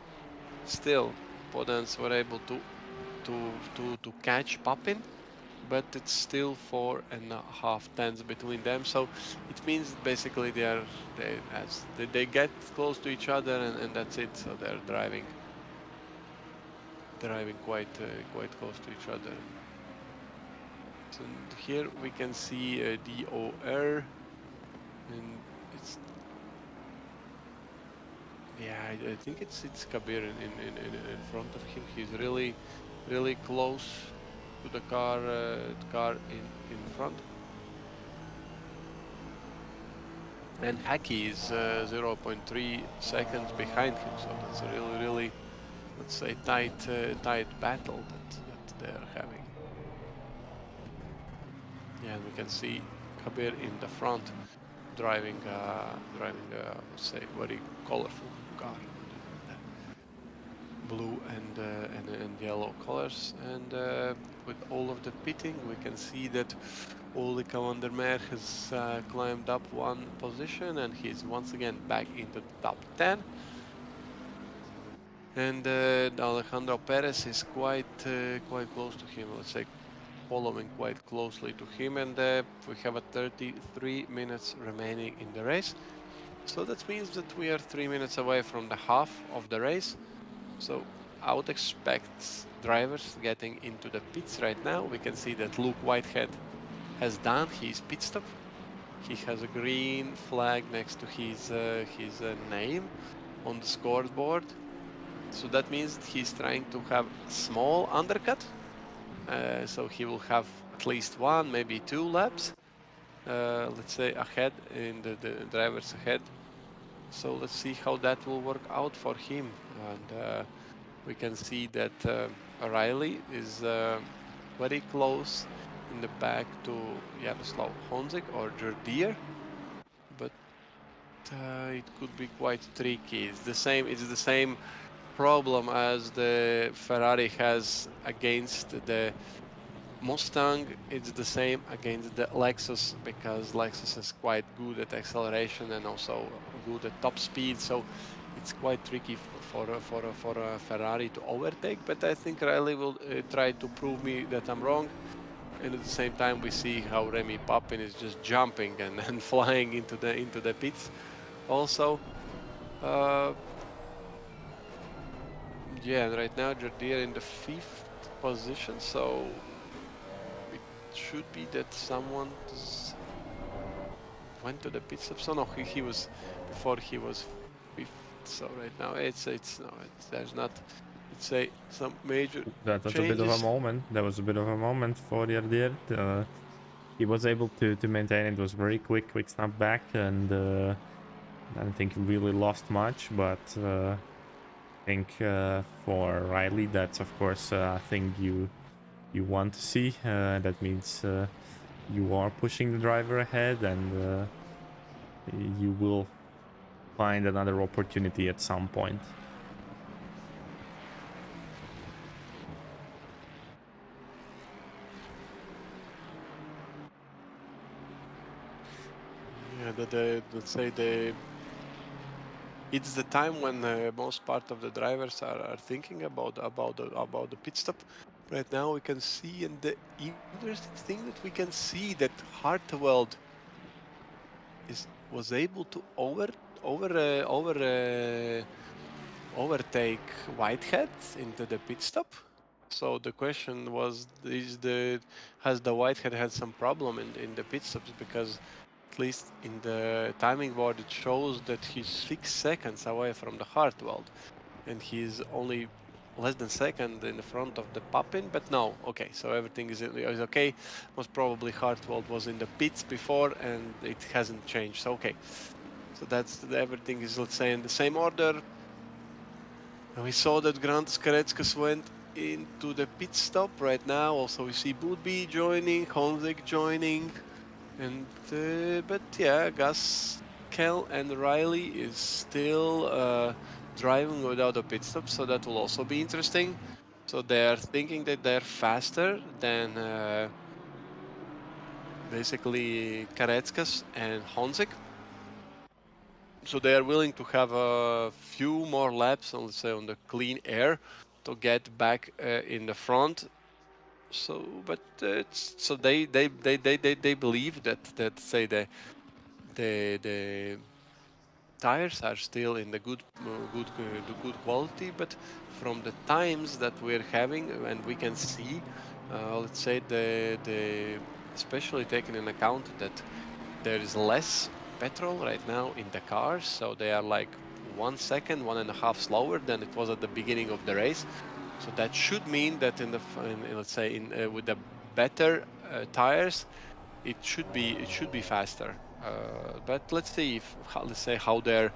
still Podence were able to catch Papin, but it's still 4.5 tenths between them. So it means basically they get close to each other, and that's it. So they're driving quite close to each other. So here we can see DOR, and it's I think it's Kabir in front of him. He's really close to the car in front. And Haki is 0.3 seconds behind him, so that's a really, let's say, tight battle that they're having. Yeah, and we can see Kabir in the front, driving let's say, very colorful car, blue and yellow colors. And with all of the pitting, we can see that Ole Van der Meer has climbed up one position, and he's once again back into the top 10. And Alejandro Perez is quite close to him, let's say, following quite closely to him. And we have a 33 minutes remaining in the race. So that means that we are 3 minutes away from the half of the race. So I would expect drivers getting into the pits right now. We can see that Luke Whitehead has done his pit stop. He has a green flag next to his name on the scoreboard. So that means that he's trying to have a small undercut. So he will have at least one, maybe two laps. let's say, ahead, in the drivers ahead. So let's see how that will work out for him. And we can see that Riley is very close in the back to Jaroslav Honzik or Jordier, but it could be quite tricky. It's the same problem as the Ferrari has against the Mustang. It's the same against the Lexus, because Lexus is quite good at acceleration and also good at top speed. So it's quite tricky for a Ferrari to overtake. But I think Riley will try to prove me that I'm wrong. And at the same time, we see how Remy Papin is just jumping and flying into the pits. Also, yeah, and right now Jordier in the 5th position, so it should be that someone went to the pit stop. So no, he was before, he was 5th. So right now there's not, let's say, some major That was changes. a bit of a moment. That was a bit of a moment for Jordier. He was able to maintain it. Was very quick snap back, and I don't think he really lost much. But I think for Riley, that's of course a thing you want to see. That means you are pushing the driver ahead, and you will find another opportunity at some point. Yeah, let's say it's the time when most part of the drivers are thinking about the pit stop. Right now we can see, and the interesting thing that we can see that Hartweld was able to overtake Whitehead into the pit stop. So the question was, has the Whitehead had some problem in the pit stops? Because at least in the timing board it shows that he's 6 seconds away from the Hartweld, and he's only less than second in the front of the Papin. But no, okay, so everything is okay. Most probably Hartweld was in the pits before and it hasn't changed. So okay, so that's everything is, let's say, in the same order. And we saw that Grantas Karetskas went into the pit stop right now. Also we see Budby joining, Honzik joining, and but yeah, Gaskell and Riley is still driving without a pit stop, so that will also be interesting. So they are thinking that they're faster than basically Karetskas and Honzik. So they are willing to have a few more laps, let's say, on the clean air to get back in the front. So, but so they believe that say the tires are still in the good quality, but from the times that we're having, and we can see, let's say the especially taking in account that there is less petrol right now in the cars, so they are like 1 second, 1.5 slower than it was at the beginning of the race. So that should mean that let's say with the better tires, it should be faster. But let's see how their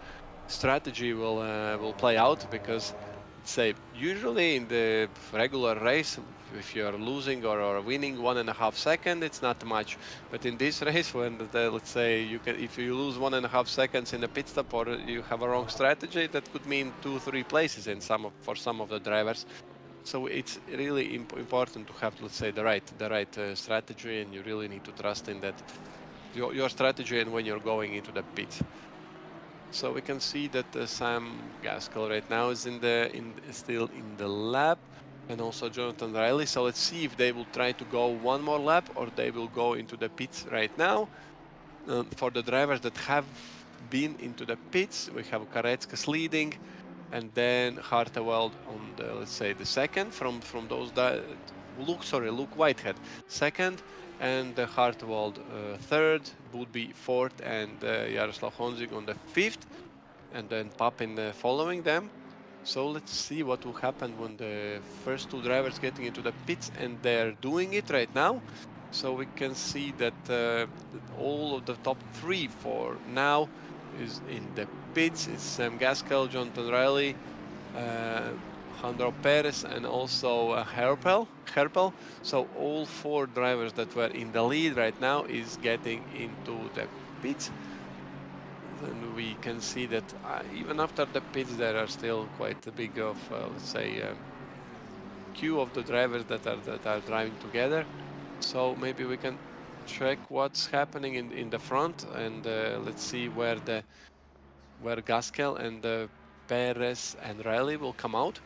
strategy will play out, because say usually in the regular race, if you're losing or winning 1.5 seconds, it's not much. But in this race, when let's say if you lose 1.5 seconds in a pit stop, or you have a wrong strategy, that could mean 2-3 places for some of the drivers. So it's really important to have, let's say, the right strategy, and you really need to trust in that your strategy and when you're going into the pit. So we can see that Sam Gaskell right now is still in the lap, and also Jonathan Riley. So let's see if they will try to go one more lap, or they will go into the pits right now. For the drivers that have been into the pits, we have Karetskas leading, and then Hartweld on the, let's say, the second from those Luke Whitehead second, and Hartweld third, Budby fourth, and Jaroslav Honzik on the 5th, and then Papin following them. So let's see what will happen when the first two drivers getting into the pits, and they're doing it right now. So we can see that all of the top 3 for now is in the pits. It's Sam Gaskell, Jonathan Riley, Alejandro Perez, and also Herpel. So all 4 drivers that were in the lead right now is getting into the pits. And we can see that even after the pits, there are still quite a big of, let's say, queue of the drivers that are driving together. So maybe we can check what's happening in the front, and let's see where Gaskell and Perez and Riley will come out.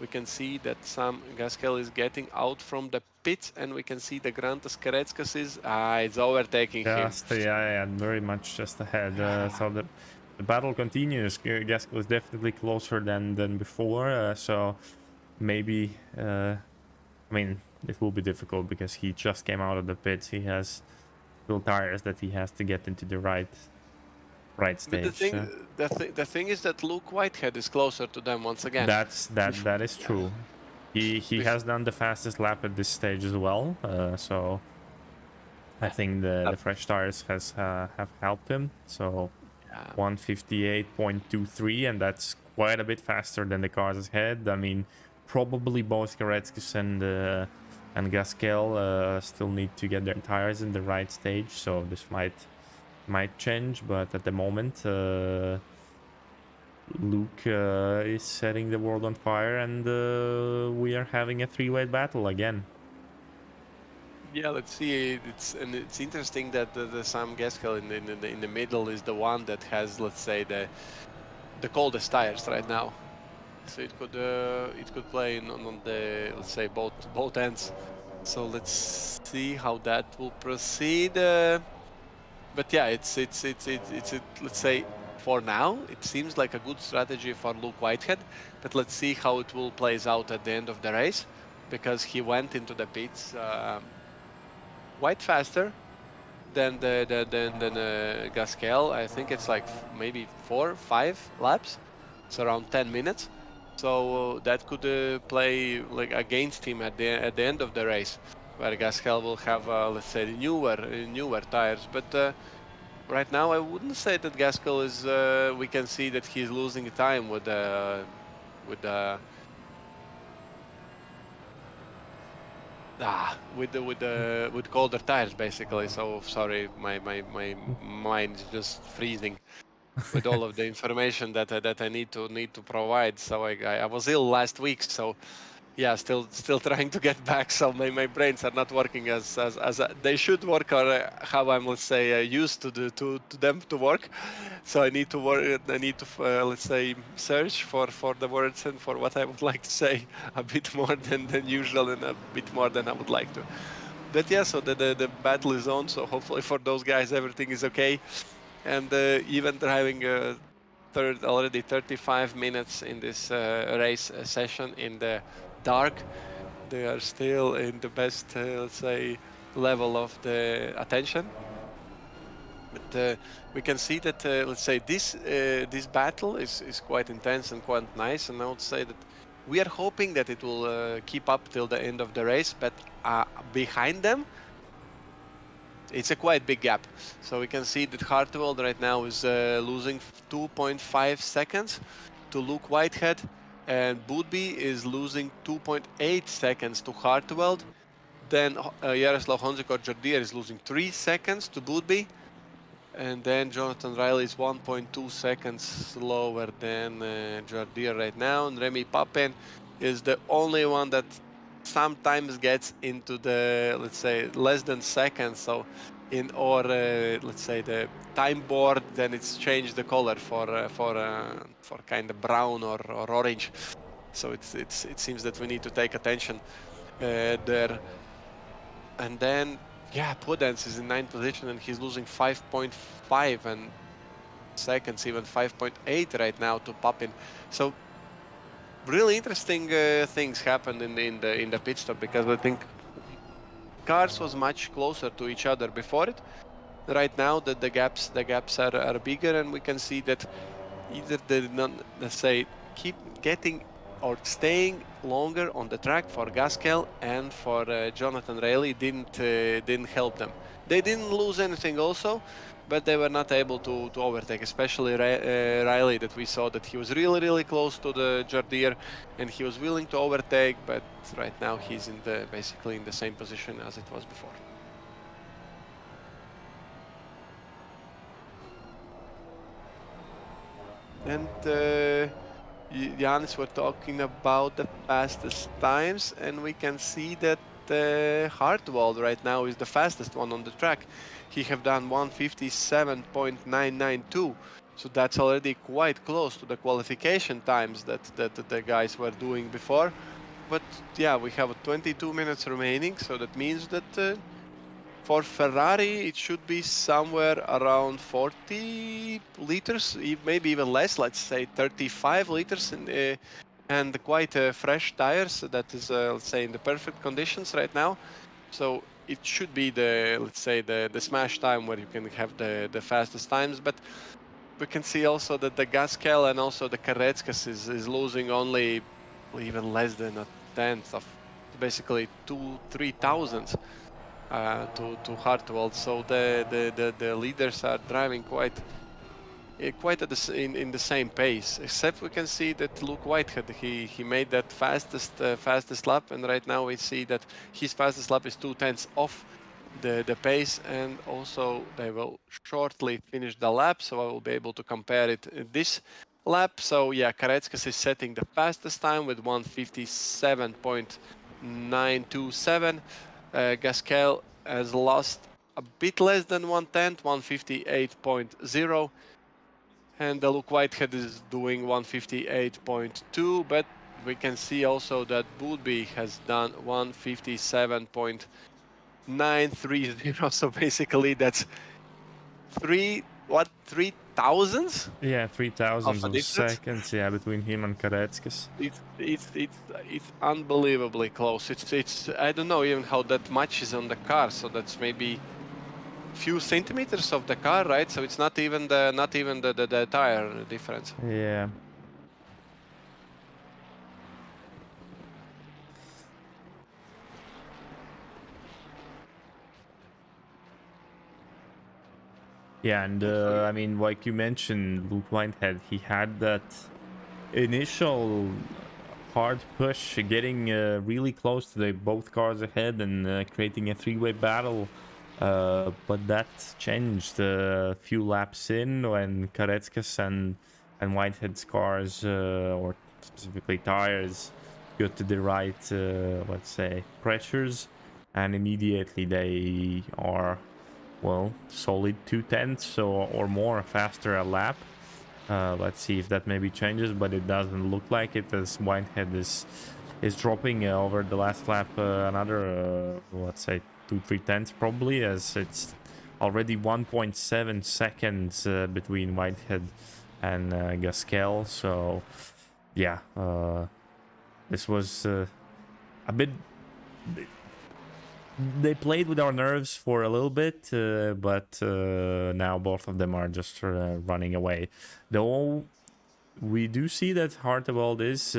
We can see that Sam Gaskell is getting out from the pits, and we can see the Grantas Keretskas is it's overtaking him. Yeah, very much just ahead. So the battle continues. Gaskell is definitely closer than before. So maybe, I mean, it will be difficult because he just came out of the pits. He has still tires that he has to get into the right stage. But the thing is that Luke Whitehead is closer to them once again. That is true. He has done the fastest lap at this stage as well. So I think the fresh tires have helped him. So 158.23, and that's quite a bit faster than the cars ahead. I mean, probably both Keretskas and Gaskell still need to get their tires in the right stage, so this might change, but at the moment Luke is setting the world on fire, and we are having a 3-way battle again. Yeah, let's see. It's interesting that the Sam Gaskell in the middle is the one that has, let's say, the coldest tires right now. So it could play on the, let's say, both ends. So let's see how that will proceed. But yeah, it's let's say for now it seems like a good strategy for Luke Whitehead. But let's see how it will plays out at the end of the race, because he went into the pits quite faster than Gaskell. I think it's like maybe 4 or 5 laps. It's around 10 minutes. So that could play like against him at the end of the race, where Gaskell will have let's say newer tires. But right now I wouldn't say that Gaskell is. We can see that he's losing time with colder tires, basically. So sorry, my mind is just freezing with all of the information that I need to provide. So I was ill last week, so yeah, still trying to get back. So my brains are not working as they should work, or how I'm, let's say, used to them to work. So I need to work. I need to let's say search for the words and for what I would like to say a bit more than usual, and a bit more than I would like to. But yeah, so the battle is on. So hopefully for those guys everything is okay. And even driving already 35 minutes in this race session in the dark, they are still in the best, let's say, level of the attention. But we can see that, let's say, this battle is quite intense and quite nice. And I would say that we are hoping that it will keep up till the end of the race. But behind them, it's a quite big gap. So we can see that Hartwell right now is losing 2.5 seconds to Luke Whitehead, and Boothby is losing 2.8 seconds to Hartwell. Then Jaroslav Honzik-Jardier is losing 3 seconds to Boothby, and then Jonathan Riley is 1.2 seconds slower than Jardier right now, and Remy Papin is the only one that sometimes gets into the, let's say, less than seconds. So let's say the time board, then it's changed the color for kind of brown or orange. So it seems that we need to take attention there. And then yeah, Prudence is in 9th position, and he's losing 5.5 and seconds, even 5.8 right now to Papin. So really interesting things happened in the pit stop, because I think cars was much closer to each other before it. Right now the gaps are bigger, and we can see that either they not, let's say, keep getting or staying longer on the track for Gaskell and for Jonathan Rayleigh didn't help them. They didn't lose anything also, but they were not able to overtake, especially Riley, that we saw that he was really close to the Jardier and he was willing to overtake, but right now he's basically in the same position as it was before. And Jānis were talking about the fastest times, and we can see that Hartwald right now is the fastest one on the track. He have done 1:57.992, so that's already quite close to the qualification times that the guys were doing before. But yeah, we have 22 minutes remaining, so that means that for Ferrari, it should be somewhere around 40 liters, maybe even less, let's say 35 liters, and quite fresh tires. That is, let's say, in the perfect conditions right now. So it should be let's say, the smash time where you can have the fastest times. But we can see also that the Gaskell and also the Karetskas is losing only even less than a tenth of basically 2-3 thousandths. To Hartwald, so the leaders are driving quite at in the same pace. Except we can see that Luke Whitehead, he made that fastest lap, and right now we see that his fastest lap is 2/10 off the pace, and also they will shortly finish the lap, so I will be able to compare it this lap. So yeah, Karetskas is setting the fastest time with 1:57.927. Gaskell has lost a bit less than 1/10, 1:58.0, and Luke Whitehead is doing 1:58.2, but we can see also that Boodby has done 1:57.930, so basically that's 3 thousandths? Yeah, 3,000 of difference? seconds, yeah, between him and Karetskas. It's unbelievably close. It's I don't know even how that much is on the car, so that's maybe few centimeters of the car, right? So it's not even the tire difference. Yeah. Yeah, and I mean, like you mentioned, Luke Whitehead, he had that initial hard push, getting really close to both cars ahead and creating a three-way battle. But that changed a few laps in when Karetskas and Whitehead's cars, or specifically tires, got to the right, let's say, pressures, and immediately they are, well, solid 2/10 or more faster a lap. Let's see if that maybe changes, but it doesn't look like it, as Whitehead is dropping over the last lap another, let's say, 2-3 tenths probably, as it's already 1.7 seconds between Whitehead and Gaskell. So yeah, this was a bit. They played with our nerves for a little bit, but now both of them are just running away. Though we do see that Hartwald is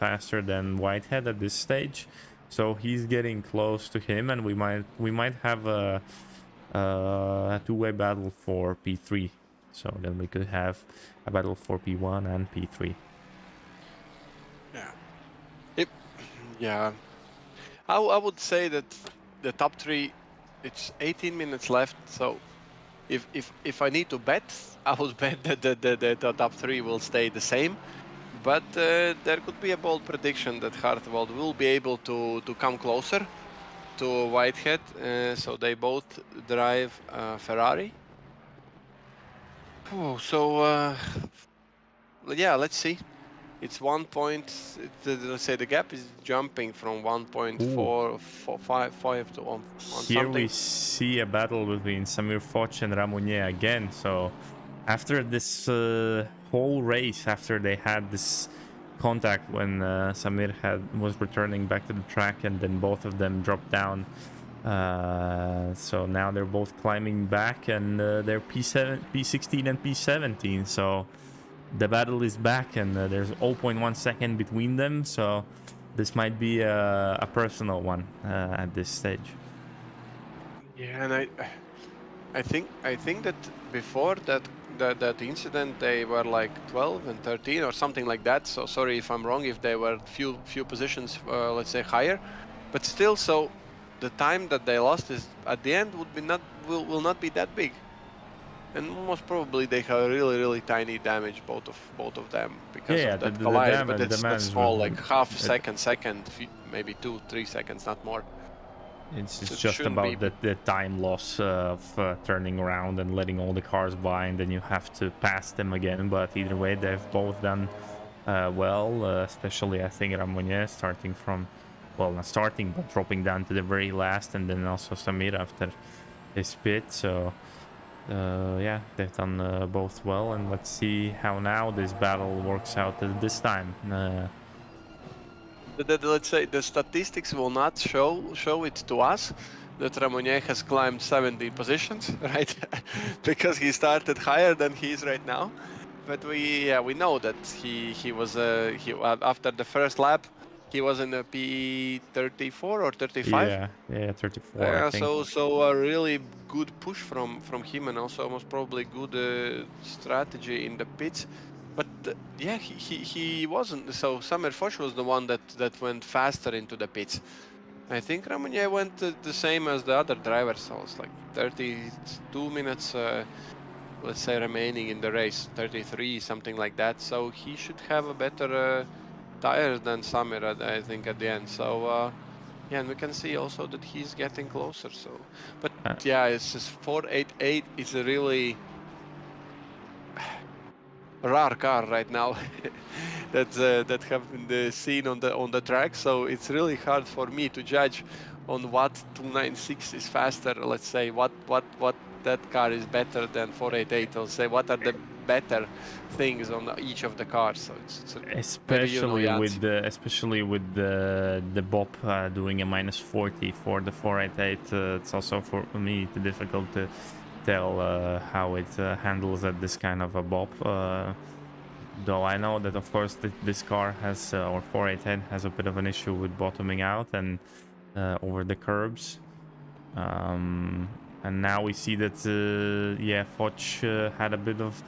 faster than Whitehead at this stage, so he's getting close to him, and we might have a two-way battle for P3. So then we could have a battle for P1 and P3. Yeah. Yeah. I would say that the top three, it's 18 minutes left, so if I need to bet, I would bet that the top three will stay the same. But there could be a bold prediction that Hartwald will be able to come closer to Whitehead, so they both drive Ferrari. So yeah, let's see. It's 1 point. Let's say the gap is jumping from 1.455 to on Here something. we see a battle between Samir Foch and Ramounier again. So after this whole race, after they had this contact when Samir was returning back to the track, and then both of them dropped down. So now they're both climbing back, and they're P16 and P17. So the battle is back, and there's 0.1 second between them. So this might be a personal one at this stage. Yeah, and I think that before that incident they were like 12 and 13 or something like that. So sorry if I'm wrong if they were few positions let's say higher, but still, so the time that they lost is at the end would be will not be that big, and most probably they have really tiny damage, both of them, because Yeah, of that the collide. But damage, the it's not damage small, was like half second, maybe 2-3 seconds, not more. it's So it just shouldn't be. about the time loss of turning around and letting all the cars by, and then you have to pass them again. But either way, they've both done well, especially I think Ramonier starting from, well, not starting, but dropping down to the very last, and then also Samir after his pit. So yeah, they've done both well, and let's see how now this battle works out this time. Let's say the statistics will not show it to us that Ramonier has climbed 70 positions, right? Because he started higher than he is right now. But we know that he was after the first lap he was in a P34 or 35. Yeah, 34, I think. So a really good push from him, and also most probably good strategy in the pits. But yeah, he wasn't. So Samer Foch was the one that went faster into the pits. I think Ramonier went the same as the other drivers. So it's like 32 minutes, let's say, remaining in the race, 33, something like that. So he should have a better tires than Samer, I think, at the end. So yeah, and we can see also that he's getting closer. So, but yeah, it's just 488 is a really rare car right now that have been seen on the track. So it's really hard for me to judge on what 296 is faster. Let's say what that car is better than 488. I'll say what are the better things on each of the cars. So it's maybe Jānis. Especially with the Bob doing a -40 for the 488. It's also for me difficult to tell how it handles at this kind of a Bob. Though I know that of course this car has or 488 has a bit of an issue with bottoming out and over the curbs. And now we see that yeah, Foch had a bit of,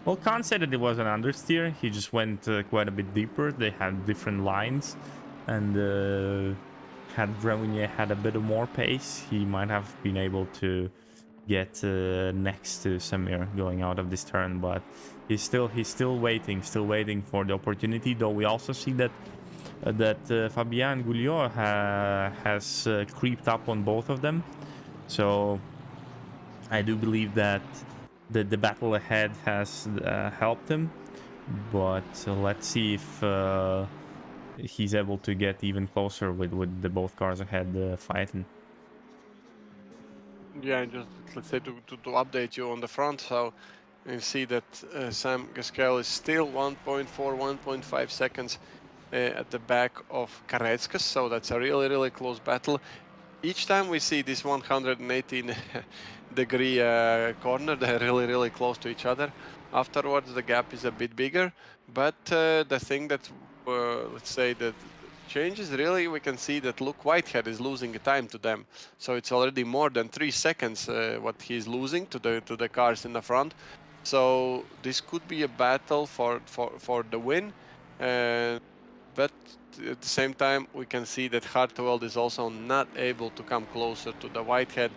well, can't say that it was an understeer. He just went quite a bit deeper. They had different lines, and had Ramonier had a bit of more pace, he might have been able to get next to Samir going out of this turn. But he's still waiting for the opportunity. Though we also see that Fabien Gouliot has creeped up on both of them. So I do believe that the battle ahead has helped him, but let's see if he's able to get even closer with the both cars ahead fighting. Yeah, and just let's say to update you on the front, so you see that Sam Gasquel is still 1.5 seconds at the back of Karetskas, so that's a really close battle. Each time we see this 118 degree corner, they're really close to each other. Afterwards, the gap is a bit bigger, but the thing that let's say that changes really, we can see that Luke Whitehead is losing time to them. So it's already more than 3 seconds what he's losing to the cars in the front. So this could be a battle for the win. But at the same time, we can see that Hartwell is also not able to come closer to the Whitehead.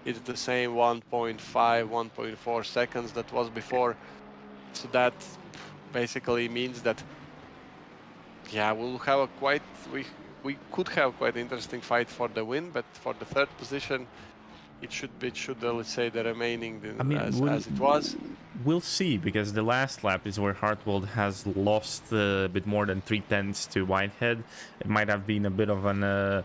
It's the same 1.5, 1.4 seconds that was before. So that basically means that, yeah, we'll have a we could have quite interesting fight for the win, but for the third position, it should let's say the remaining as it was. We'll see, because the last lap is where Hartwell has lost a bit more than 3/10 to Whitehead. It might have been a bit of an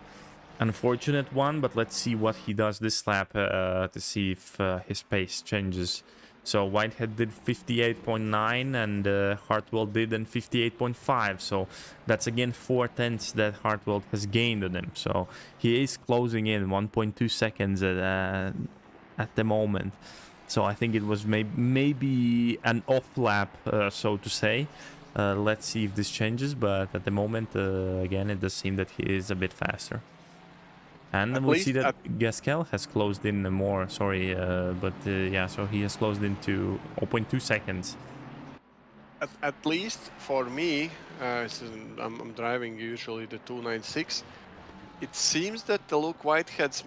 unfortunate one, but let's see what he does this lap to see if his pace changes. So Whitehead did 58.9 and Hartwell did then 58.5. So that's again 4/10 that Hartwell has gained on him. So he is closing in 1.2 seconds at the moment. So I think it was maybe an off lap, so to say. Let's see if this changes, but at the moment, again, it does seem that he is a bit faster. And At we see least that Gasquel has closed in more, sorry, but yeah, so he has closed into 0.2 seconds. At least for me, I'm driving usually the 296. It seems that the Luke Whitehead's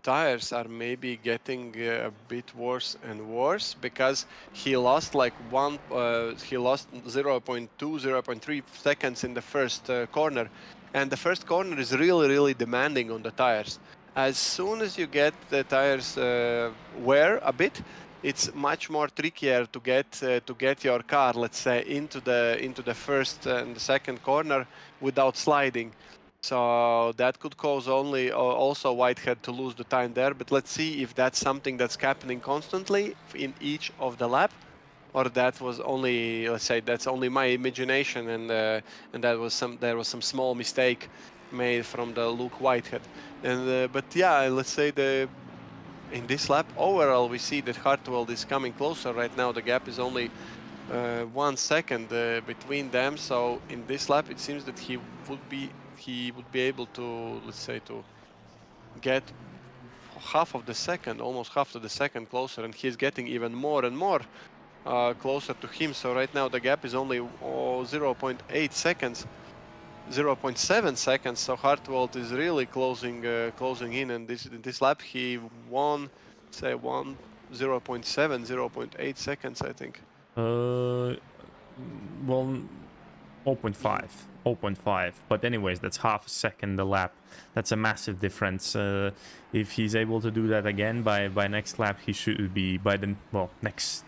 tires are maybe getting a bit worse and worse, because he lost like he lost 0.2, 0.3 seconds in the first corner, and the first corner is really demanding on the tires. As soon as you get the tires wear a bit, it's much more trickier to get your car, let's say, into the first and the second corner without sliding. So that could cause also Whitehead to lose the time there. But let's see if that's something that's happening constantly in each of the lap, or that was only, let's say, that's only my imagination, and there was some small mistake made from the Luke Whitehead. And but yeah, let's say in this lap overall we see that Hartwell is coming closer right now. The gap is only 1 second between them. So in this lap, it seems that he would be able to, let's say, to get half of the second, almost half of the second closer, and he's getting even more and more closer to him. So right now the gap is only 0.8 seconds, 0.7 seconds. So Hartwell is really closing in, and in this lap he won, say, 0.7, 0.8 seconds, I think. Well, 0.5, 0.5. But anyways, that's half a second a lap. That's a massive difference. If he's able to do that again by next lap, he should be by the next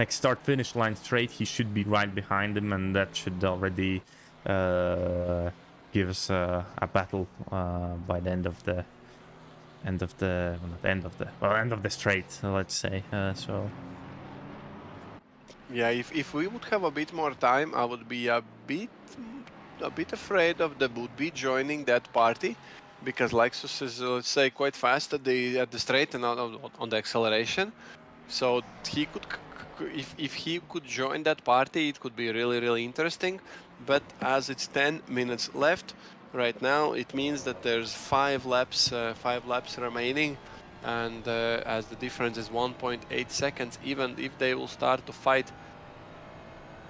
start finish line straight. He should be right behind him, and that should already give us a battle by the end of the end of the straight. Let's say so. Yeah, if we would have a bit more time, I would be a bit afraid of the Would-Be joining that party, because Lexus is, let's say, quite fast at the straight and on the acceleration. So he could, if he could join that party, it could be really interesting. But as it's 10 minutes left right now, it means that there's 5 laps remaining. And as the difference is 1.8 seconds, even if they will start to fight,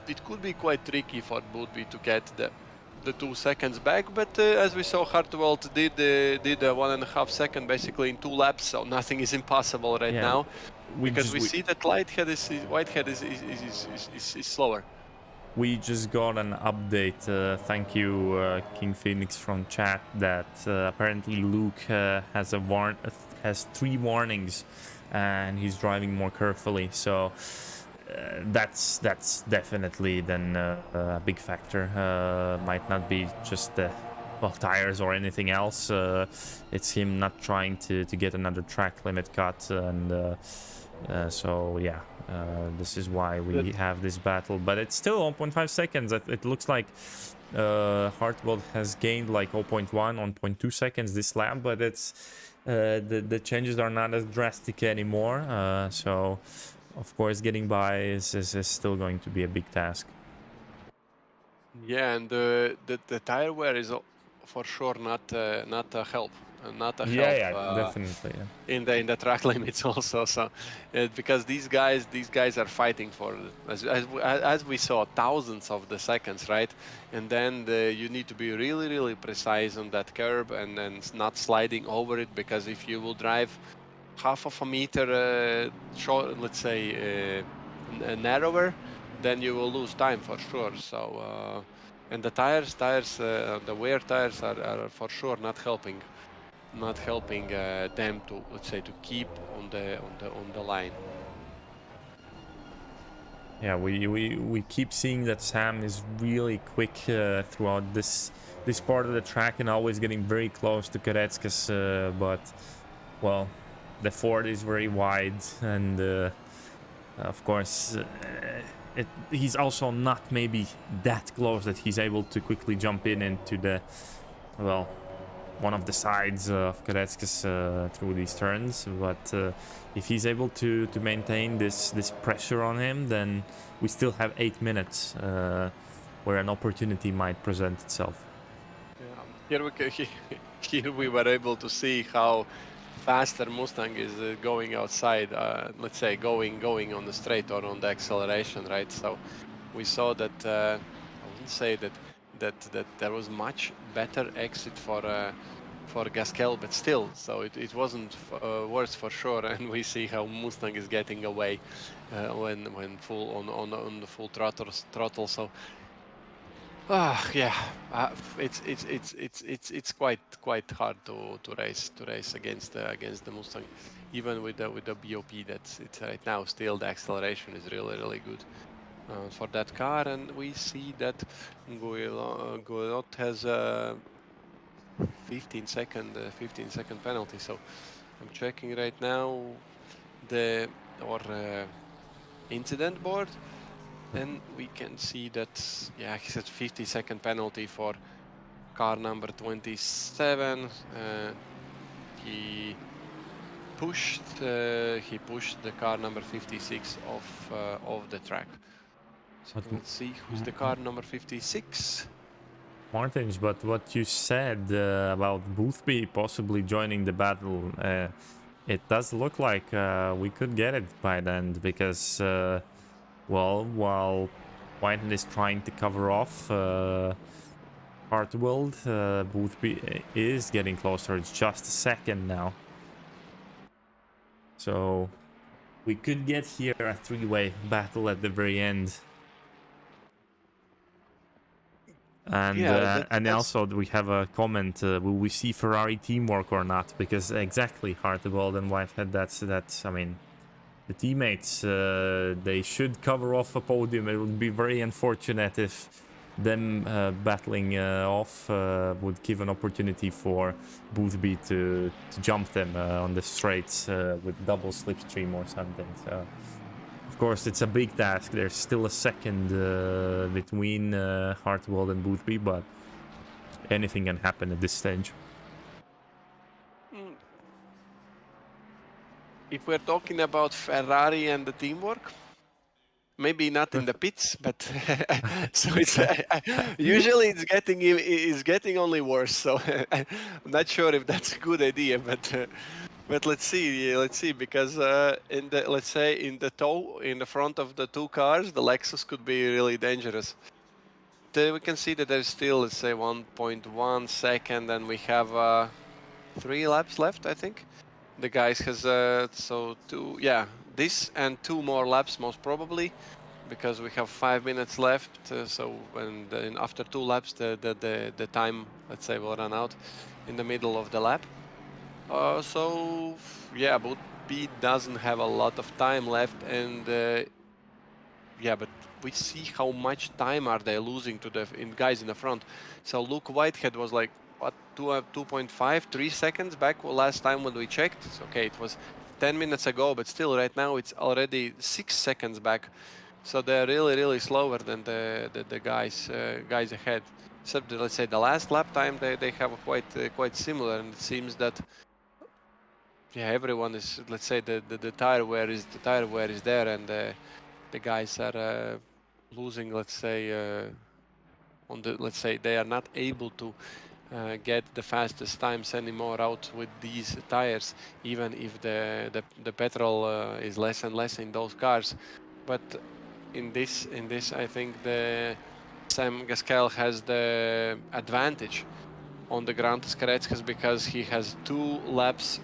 it could be quite tricky for Would-Be to get the 2 seconds back. But as we saw, Hartwell did a 1.5 second basically in 2 laps, so nothing is impossible right now. Because we see that Whitehead is slower. We just got an update. Thank you, King Phoenix from chat. That apparently Luke has 3 warnings, and he's driving more carefully. So that's definitely then a big factor. Might not be just the tires or anything else. It's him not trying to get another track limit cut, and so yeah. This is why we have this battle, but it's still 0.5 seconds. It looks like Hartwell has gained like 0.1, 0.2 seconds this lap, but it's the changes are not as drastic anymore. So of course getting by is still going to be a big task. Yeah, and the tire wear is for sure not a help. Not a help. Yeah, definitely. Yeah. In the track limits also. So because these guys are fighting for, as we saw, thousands of the seconds, right? And then you need to be really precise on that curb, and then not sliding over it, because if you will drive half of a meter short, let's say, narrower, then you will lose time for sure. So and the tires, the wear tires are for sure not helping them to, let's say, to keep on the line. Yeah, we keep seeing that Sam is really quick throughout this part of the track, and always getting very close to Koretskas, but well, the Ford is very wide, and of course he's also not maybe that close that he's able to quickly jump into the one of the sides of Goretzka's through these turns, but if he's able to maintain this pressure on him, then we still have 8 minutes where an opportunity might present itself. Here we were able to see how faster Mustang is going outside, let's say going on the straight or on the acceleration, right? So we saw that I wouldn't say that there was much better exit for Gasquel, but still, so it wasn't worse for sure. And we see how Mustang is getting away when full on the full throttle. So yeah, it's quite hard to race against the Mustang, even with the BOP. It's right now still the acceleration is really good for that car, and we see that Guillot has a 15 second penalty. So I'm checking right now the incident board, and we can see that he said 50-second penalty for car number 27. He pushed the car number 56 off the track. So let's see who's the car number 56. Mārtiņš, but what you said about Boothby possibly joining the battle, it does look like we could get it by then, because well, while Whitehead is trying to cover off Hartwell, Boothby is getting closer. It's just a second now. So we could get here a three-way battle at the very end. And also we have a comment, will we see Ferrari teamwork or not? Because exactly, Hartwell and Whitehead, that's I mean, the teammates, they should cover off a podium. It would be very unfortunate if them battling off would give an opportunity for Boothby to jump them on the straights with double slipstream or something. So of course it's a big task. There's still a second between Hartwell and Boothby, but anything can happen at this stage. If we're talking about Ferrari and the teamwork, maybe not in the pits, but so it's usually it's getting only worse. So I'm not sure if that's a good idea, but let's see, because in the front of the two cars, the Lexus could be really dangerous. We can see that there's still, let's say, 1.1 second, and we have 3 laps left, I think. The guys has this and 2 more laps most probably, because we have 5 minutes left. So then after 2 laps, the time, let's say, will run out in the middle of the lap. So yeah, but B doesn't have a lot of time left, and but we see how much time are they losing to the guys in the front. So Luke Whitehead was like, what, 2.5, 3 seconds back last time when we checked. Okay, it was 10 minutes ago, but still right now it's already 6 seconds back. So they're really slower than the guys ahead. Except let's say the last lap time they have quite similar, and it seems that everyone is, let's say, the tire wear is there, and the guys are losing, let's say, they are not able to get the fastest times anymore out with these tires, even if the petrol is less and less in those cars. But in this I think the Sam Gasquel has the advantage on the Grandes Caretskas, because he has 2 laps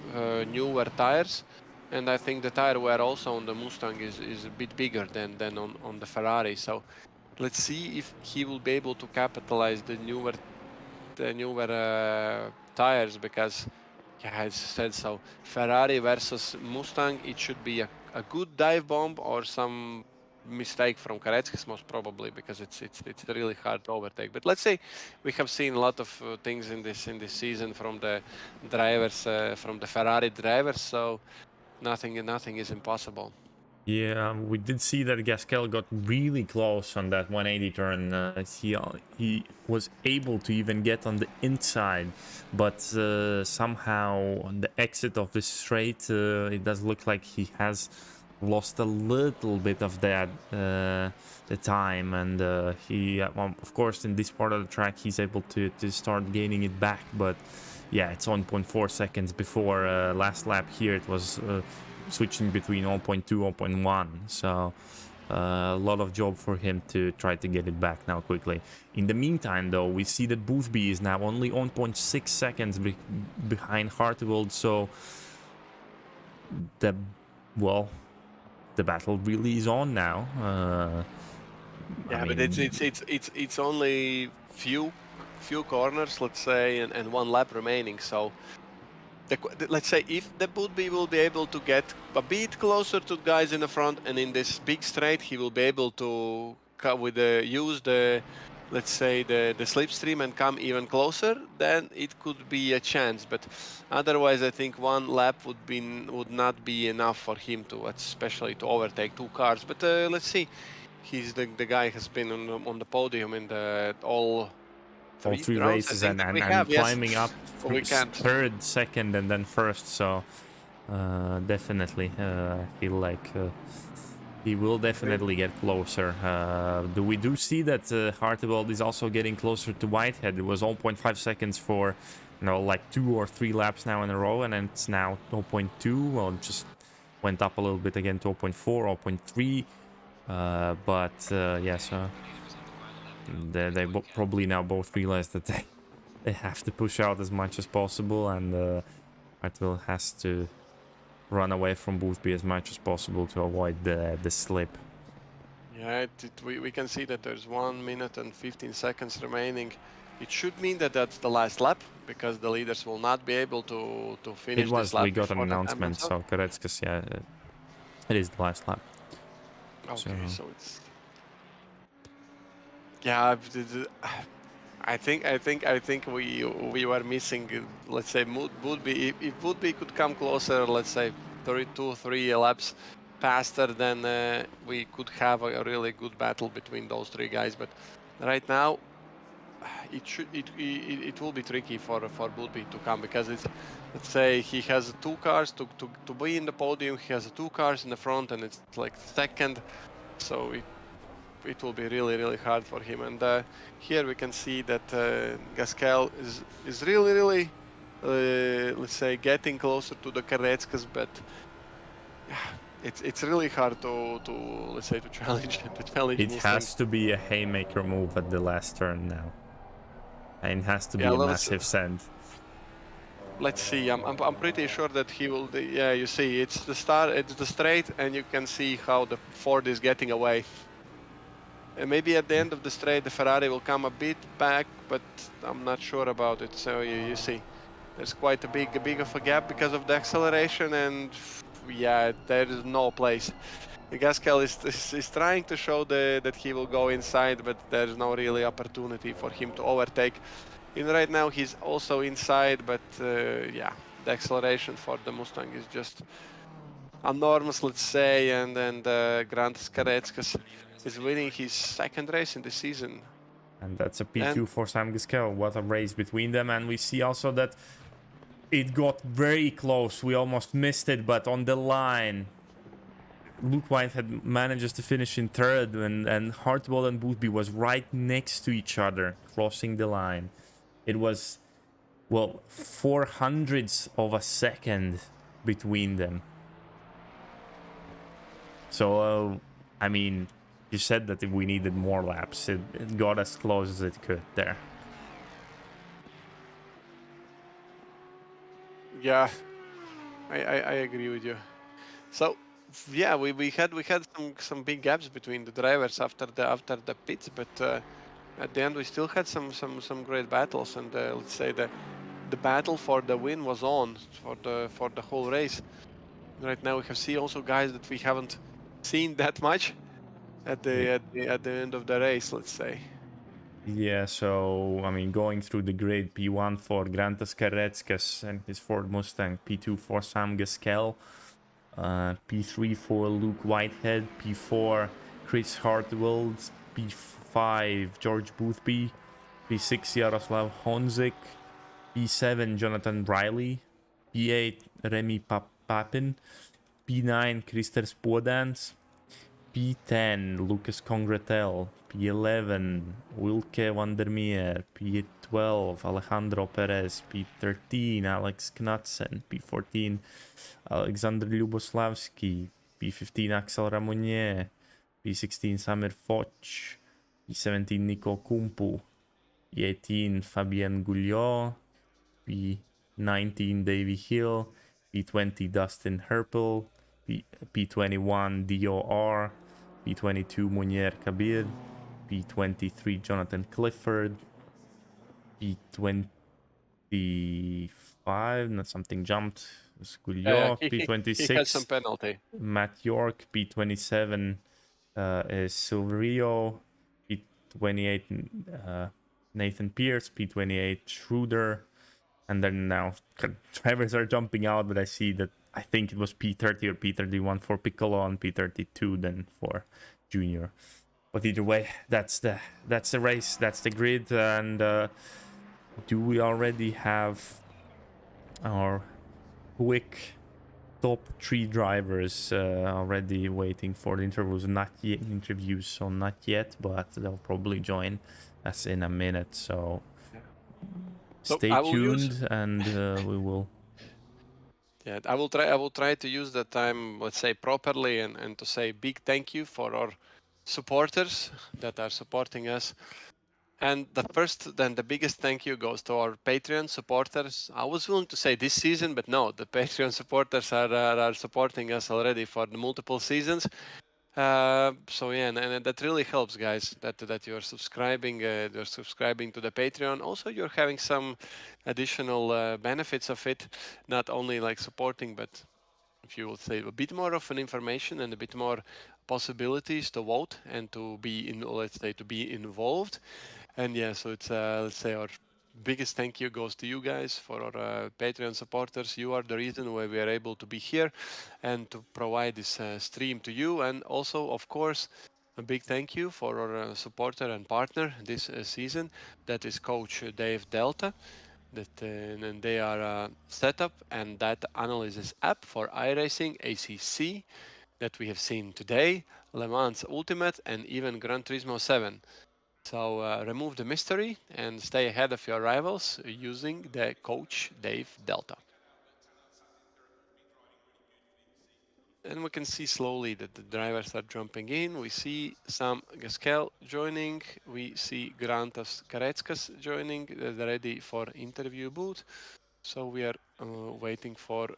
newer tires, and I think the tire wear also on the Mustang is a bit bigger than on the Ferrari. So let's see if he will be able to capitalize the newer tires, because as I said, so Ferrari versus Mustang, it should be a good dive bomb or some mistake from Karetskis most probably, because it's really hard to overtake. But let's say we have seen a lot of things in this season from the drivers, from the Ferrari drivers, so nothing is impossible. Yeah, we did see that Gaskell got really close on that 180 turn. He was able to even get on the inside, but somehow on the exit of the straight, it does look like he has lost a little bit of that the time, and well, of course, in this part of the track, he's able to start gaining it back, but yeah, it's 1.4 seconds before last lap here. It was switching between 0.2 0.1, so a lot of job for him to try to get it back now quickly. In the meantime, though, we see that Boothby is now only 1.6 seconds behind Harteveld, so the battle really is on now. Yeah, I but mean, it's only few corners, let's say, and one lap remaining. So let's say if the Boothby will be able to get a bit closer to guys in the front, and in this big straight he will be able to use the, let's say, the slipstream and come even closer, then it could be a chance. But otherwise, I think one lap would not be enough for him to, especially to overtake two cars. But let's see. He's the guy has been on the podium in all three three rounds, I races think, that we and have. Yes, climbing up so we can't. third, second, and then first. So definitely, I feel like he will definitely get closer. We do see that Harteveld is also getting closer to Whitehead. It was 0.5 seconds for, like 2 or 3 laps now in a row, and it's now 0.2. Well, it just went up a little bit again to 0.4, 0.3. But yeah, so they probably now both realize that they have to push out as much as possible, and Harteveld has to run away from Boothby as much as possible to avoid the slip. Yeah, we can see that there's 1 minute and 15 seconds remaining. It should mean that that's the last lap, because the leaders will not be able to finish It was. this lap. We got an before the time announcement, runs out. so Koretskas, yeah, it is the last lap. Okay, so it's, yeah. I think we were missing. Let's say Woodby. If Woodby could come closer, let's say 3 laps faster, then we could have a really good battle between those 3 guys. But right now, it will be tricky for Woodby to come, because it's, let's say, he has 2 cars to be in the podium. He has 2 cars in the front, and it's like second, so it will be really hard for him. And here we can see that Gaskell is really let's say, getting closer to the Karetskas, but it's really hard to let's say, to challenge It Mustang. has to be a haymaker move at the last turn now, and it has to be Yeah, a massive send. Let's see. I'm pretty sure that he will. Yeah, you see, it's the start. It's the straight, and you can see how the Ford is getting away. And maybe at the end of the straight, the Ferrari will come a bit back, but I'm not sure about it. So you see, there's quite a big of a gap because of the acceleration, and yeah, there is no place. Gaskell is trying to show that he will go inside, but there's no really opportunity for him to overtake. And right now he's also inside, but yeah, the acceleration for the Mustang is just enormous, let's say, and then Grantas Karetskas is winning his 2nd race in the season. And that's a P2 for Sam Gaskell. What a race between them. And we see also that it got very close. We almost missed it, but on the line, Luke Whitehead manages to finish in 3rd, and Hartwell and Boothby was right next to each other, crossing the line. It was, well, 0.04 of a second between them. So, I mean, you said that we needed more laps. It got as close as it could there. Yeah, I agree with you. So yeah, we had some big gaps between the drivers after the pits, but at the end we still had some great battles, and let's say the battle for the win was on for the whole race. Right now we have seen also guys that we haven't seen that much at the end of the race, let's say. Yeah, so, I mean, going through the grid, P1 for Grantas Karetskas and his Ford Mustang, P2 for Sam Gaskell. P3 for Luke Whitehead, P4 Chris Hartwell, P5 George Boothby, P6 Jaroslav Honzik, P7 Jonathan Riley, P8 Remy Papin, P9 Krister Spodans, P10 Lucas Congretel, P11 Wilke Vandermeer, P12 Alejandro Perez, P13 Alex Knudsen, P14 Alexander Ljuboslavski, P15 Axel Ramonier, P16 Samir Foch, P17 Nico Kumpu, P18 Fabien Gouliot, P19 Davy Hill, P20 Dustin Herpel, P21 DOR, P22 Munier Kabir, P23 Jonathan Clifford, P25, not something jumped, Gouliot, He had some P26 penalty. Matt York, P27 is Silverio, P28 Nathan Pierce, P28 Schroeder, and then now drivers are jumping out, but I see that I think it was P30 or P31 for Piccolo and P32 then for Junior. But either way, that's the race, that's the grid. And do we already have our quick top 3 drivers already waiting for the interviews? Not yet, but they'll probably join us in a minute. So stay tuned, and we will. Yeah, I will try to use that time, let's say, properly, and to say big thank you for our supporters that are supporting us. And the biggest thank you goes to our Patreon supporters. I was willing to say this season, but no, the Patreon supporters are supporting us already for the multiple seasons. So yeah, and that really helps, guys. That you're subscribing to the Patreon. Also, you're having some additional benefits of it. Not only like supporting, but if you will say a bit more of an information and a bit more possibilities to vote and to be involved. And yeah, so it's let's say our biggest thank you goes to you guys for our Patreon supporters. You are the reason why we are able to be here and to provide this stream to you. And also, of course, a big thank you for our supporter and partner this season. That is Coach Dave Delta. And they are setup and data analysis app for iRacing, ACC that we have seen today, Le Mans Ultimate, and even Gran Turismo 7. So remove the mystery and stay ahead of your rivals using the Coach Dave Delta. And we can see slowly that the drivers are jumping in. We see Sam Gasquel joining. We see Grantas Karetskas joining. They're ready for interview booth. So we are waiting for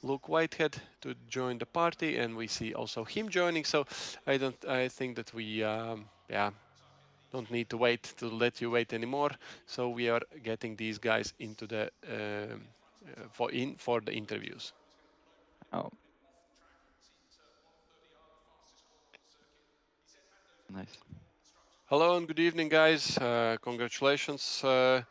Luke Whitehead to join the party, and we see also him joining. So I think that we don't need to wait to let you wait anymore. So we are getting these guys into the for the interviews. Oh, nice. Hello and good evening, guys. Congratulations. The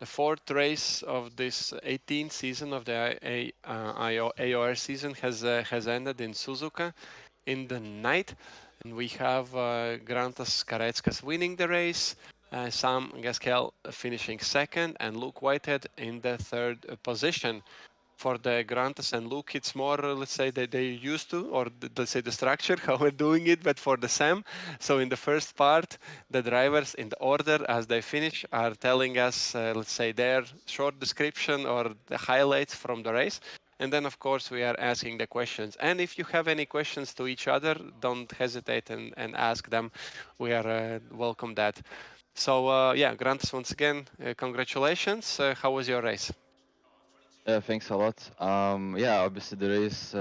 4th race of this 18th season of the AOR season has ended in Suzuka in the night, and we have Grantas Karetskas winning the race, Sam Gasquel finishing 2nd, and Luke Whitehead in the 3rd position. For the Grantas and Luke, it's more, let's say, that they used to, or let's say the structure, how we're doing it, but for the Sam. So in the first part, the drivers in the order as they finish are telling us, let's say, their short description or the highlights from the race. And then, of course, we are asking the questions. And if you have any questions to each other, don't hesitate and ask them. We are welcome that. So, yeah, Grantas, once again, congratulations. How was your race? Yeah, thanks a lot. Yeah, obviously the race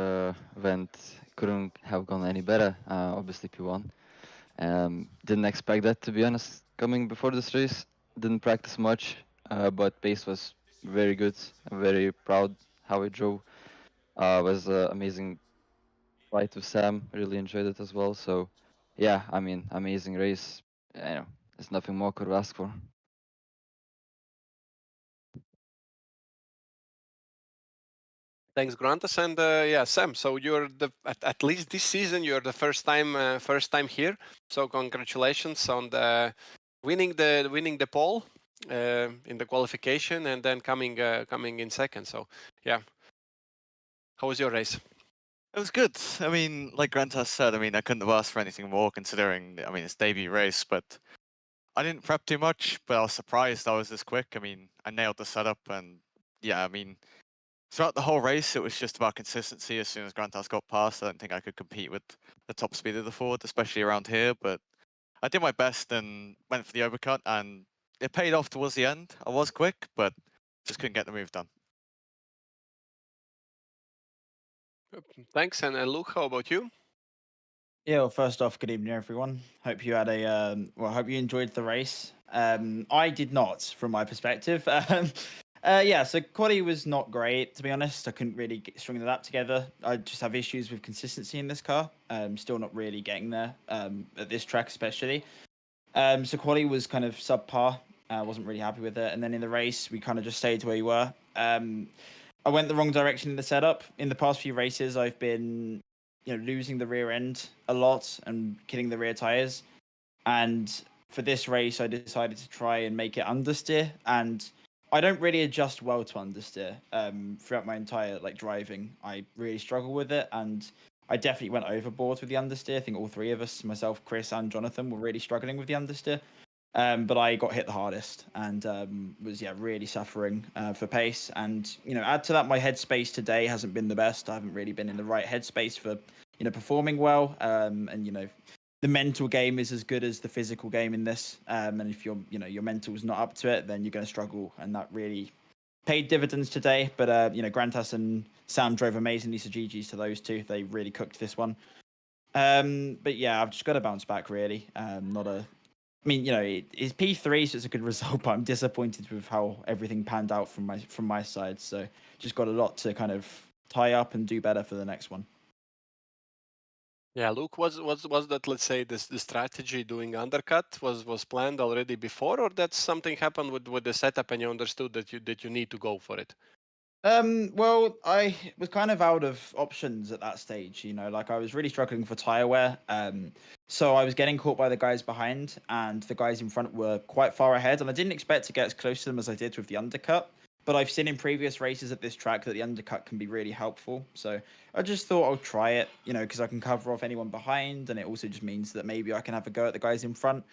couldn't have gone any better. Obviously P1. Didn't expect that, to be honest. Coming before this race, didn't practice much, but pace was very good. I'm very proud how I drove. Was an amazing fight with Sam. Really enjoyed it as well. So, yeah, I mean, amazing race. There's nothing more could ask for. Thanks, Grantas, and yeah, Sam. So you're at least this season you're the first time here. So congratulations on the winning the pole in the qualification, and then coming in second. So yeah, how was your race? It was good. I mean, like Grantas said, I mean, I couldn't have asked for anything more considering, I mean, it's debut race, but I didn't prep too much, but I was surprised I was this quick. I mean, I nailed the setup and yeah, I mean, throughout the whole race, it was just about consistency. As soon as Grantas got past, I don't think I could compete with the top speed of the Ford, especially around here, but I did my best and went for the overcut and it paid off towards the end. I was quick, but just couldn't get the move done. Thanks, and Luke, how about you? Yeah, well, first off, good evening, everyone. Hope you had a hope you enjoyed the race. I did not, from my perspective. Yeah, so quali was not great, to be honest. I couldn't really string the lap together. I just have issues with consistency in this car. Still not really getting there at this track, especially. So quali was kind of subpar. I wasn't really happy with it. And then in the race, we kind of just stayed where we were. I went the wrong direction in the setup. In the past few races, I've been, losing the rear end a lot and killing the rear tires. And for this race, I decided to try and make it understeer. And I don't really adjust well to understeer. Throughout my entire driving, I really struggle with it, and I definitely went overboard with the understeer. I think all three of us, myself, Chris, and Jonathan, were really struggling with the understeer. But I got hit the hardest and was really suffering for pace. And add to that, my headspace today hasn't been the best. I haven't really been in the right headspace for performing well. And the mental game is as good as the physical game in this. And if your mental's not up to it, then you're going to struggle. And that really paid dividends today. But Grantas and Sam drove amazingly. So GG's to those two. They really cooked this one. But yeah, I've just got to bounce back really. It's P3, so it's a good result, but I'm disappointed with how everything panned out from my side. So just got a lot to kind of tie up and do better for the next one. Yeah, Luke, was that, let's say, the strategy doing undercut was planned already before, or that something happened with the setup and you understood that you need to go for it? Well, I was kind of out of options at that stage, I was really struggling for tire wear. So I was getting caught by the guys behind, and the guys in front were quite far ahead, and I didn't expect to get as close to them as I did with the undercut. But I've seen in previous races at this track that the undercut can be really helpful. So I just thought I'll try it, because I can cover off anyone behind, and it also just means that maybe I can have a go at the guys in front.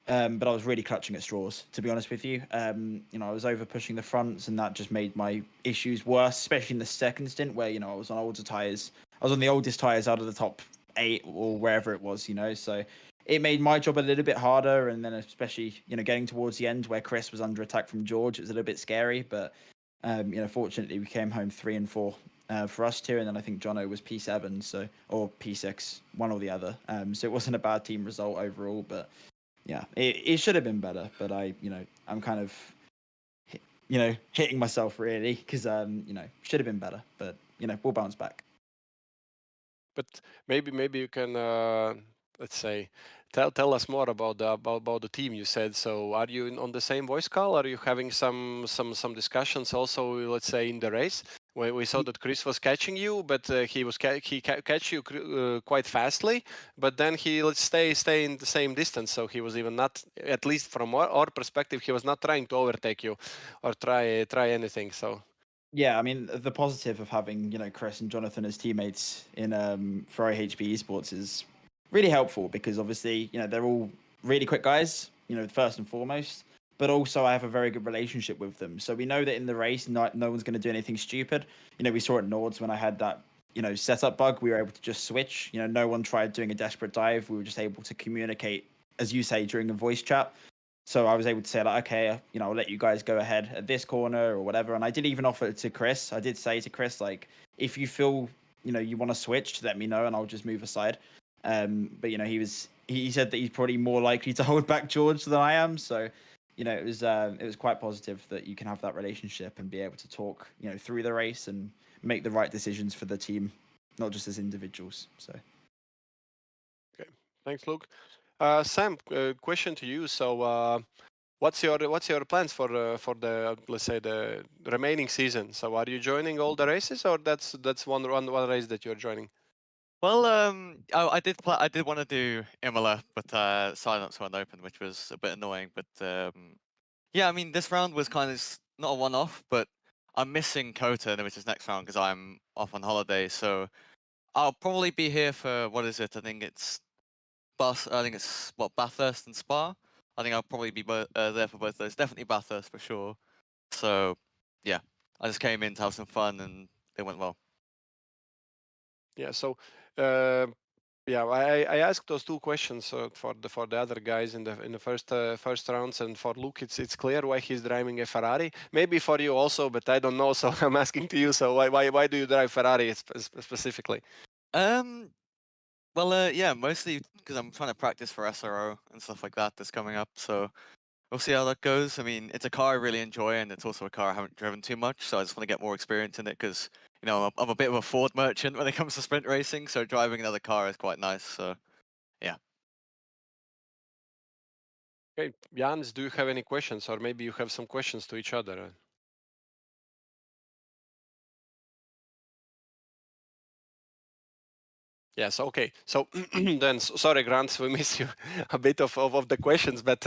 But I was really clutching at straws, to be honest with you. I was over pushing the fronts, and that just made my issues worse, especially in the second stint where, I was on older tires. I was on the oldest tires out of the top 8 or wherever it was, so it made my job a little bit harder. And then especially, getting towards the end where Chris was under attack from George, it was a little bit scary. But, fortunately, we came home 3 and 4 for us two. And then I think Jono was P7, or P6, one or the other. So it wasn't a bad team result overall, but yeah, it should have been better, but I'm kind of, hitting myself really because, should have been better, but, we'll bounce back. But maybe you can, let's say, tell us more about the team you said. So are you on the same voice call? Are you having some discussions also, let's say, in the race? We saw that Chris was catching you, but he catch you quite fastly. But then he, let's stay in the same distance. So he was even not, at least from our perspective, he was not trying to overtake you or try anything. So. Yeah, I mean, the positive of having, Chris and Jonathan as teammates in for IHB Esports is really helpful because obviously, they're all really quick guys, first and foremost. But also I have a very good relationship with them. So we know that in the race, no one's going to do anything stupid. We saw at Nords when I had that, setup bug, we were able to just switch. No one tried doing a desperate dive. We were just able to communicate, as you say, during a voice chat. So I was able to say, okay, I'll let you guys go ahead at this corner or whatever. And I did even offer it to Chris. I did say to Chris, if you feel, you want to switch, let me know and I'll just move aside. But, he said that he's probably more likely to hold back George than I am. So, it was quite positive that you can have that relationship and be able to talk, through the race and make the right decisions for the team, not just as individuals. So. Okay, thanks, Luke. Sam, question to you. So what's your plans for the let's say the remaining season? So are you joining all the races, or that's one race that you're joining? Well, I did want to do Imola, but silence went open, which was a bit annoying. But yeah, I mean, this round was kind of not a one-off, but I'm missing Kota, which is next round, because I'm off on holiday. So I'll probably be here for, what is it? I think it's Bathurst and Spa. I think I'll probably be there for both those. Definitely Bathurst for sure. So yeah, I just came in to have some fun, and it went well. Yeah. So. Yeah, I asked those two questions for the other guys in the first rounds, and for Luke, it's clear why he's driving a Ferrari. Maybe for you also, but I don't know. So I'm asking to you. So why do you drive Ferrari specifically? Well, yeah, mostly because I'm trying to practice for SRO and stuff like that that's coming up. So we'll see how that goes. I mean, it's a car I really enjoy, and it's also a car I haven't driven too much. So I just want to get more experience in it because, you know, I'm a bit of a Ford merchant when it comes to sprint racing. So driving another car is quite nice. So yeah. Okay, Jānis, do you have any questions, or maybe you have some questions to each other? Yes. Okay. So then, sorry, Grant, we missed you a bit of the questions, but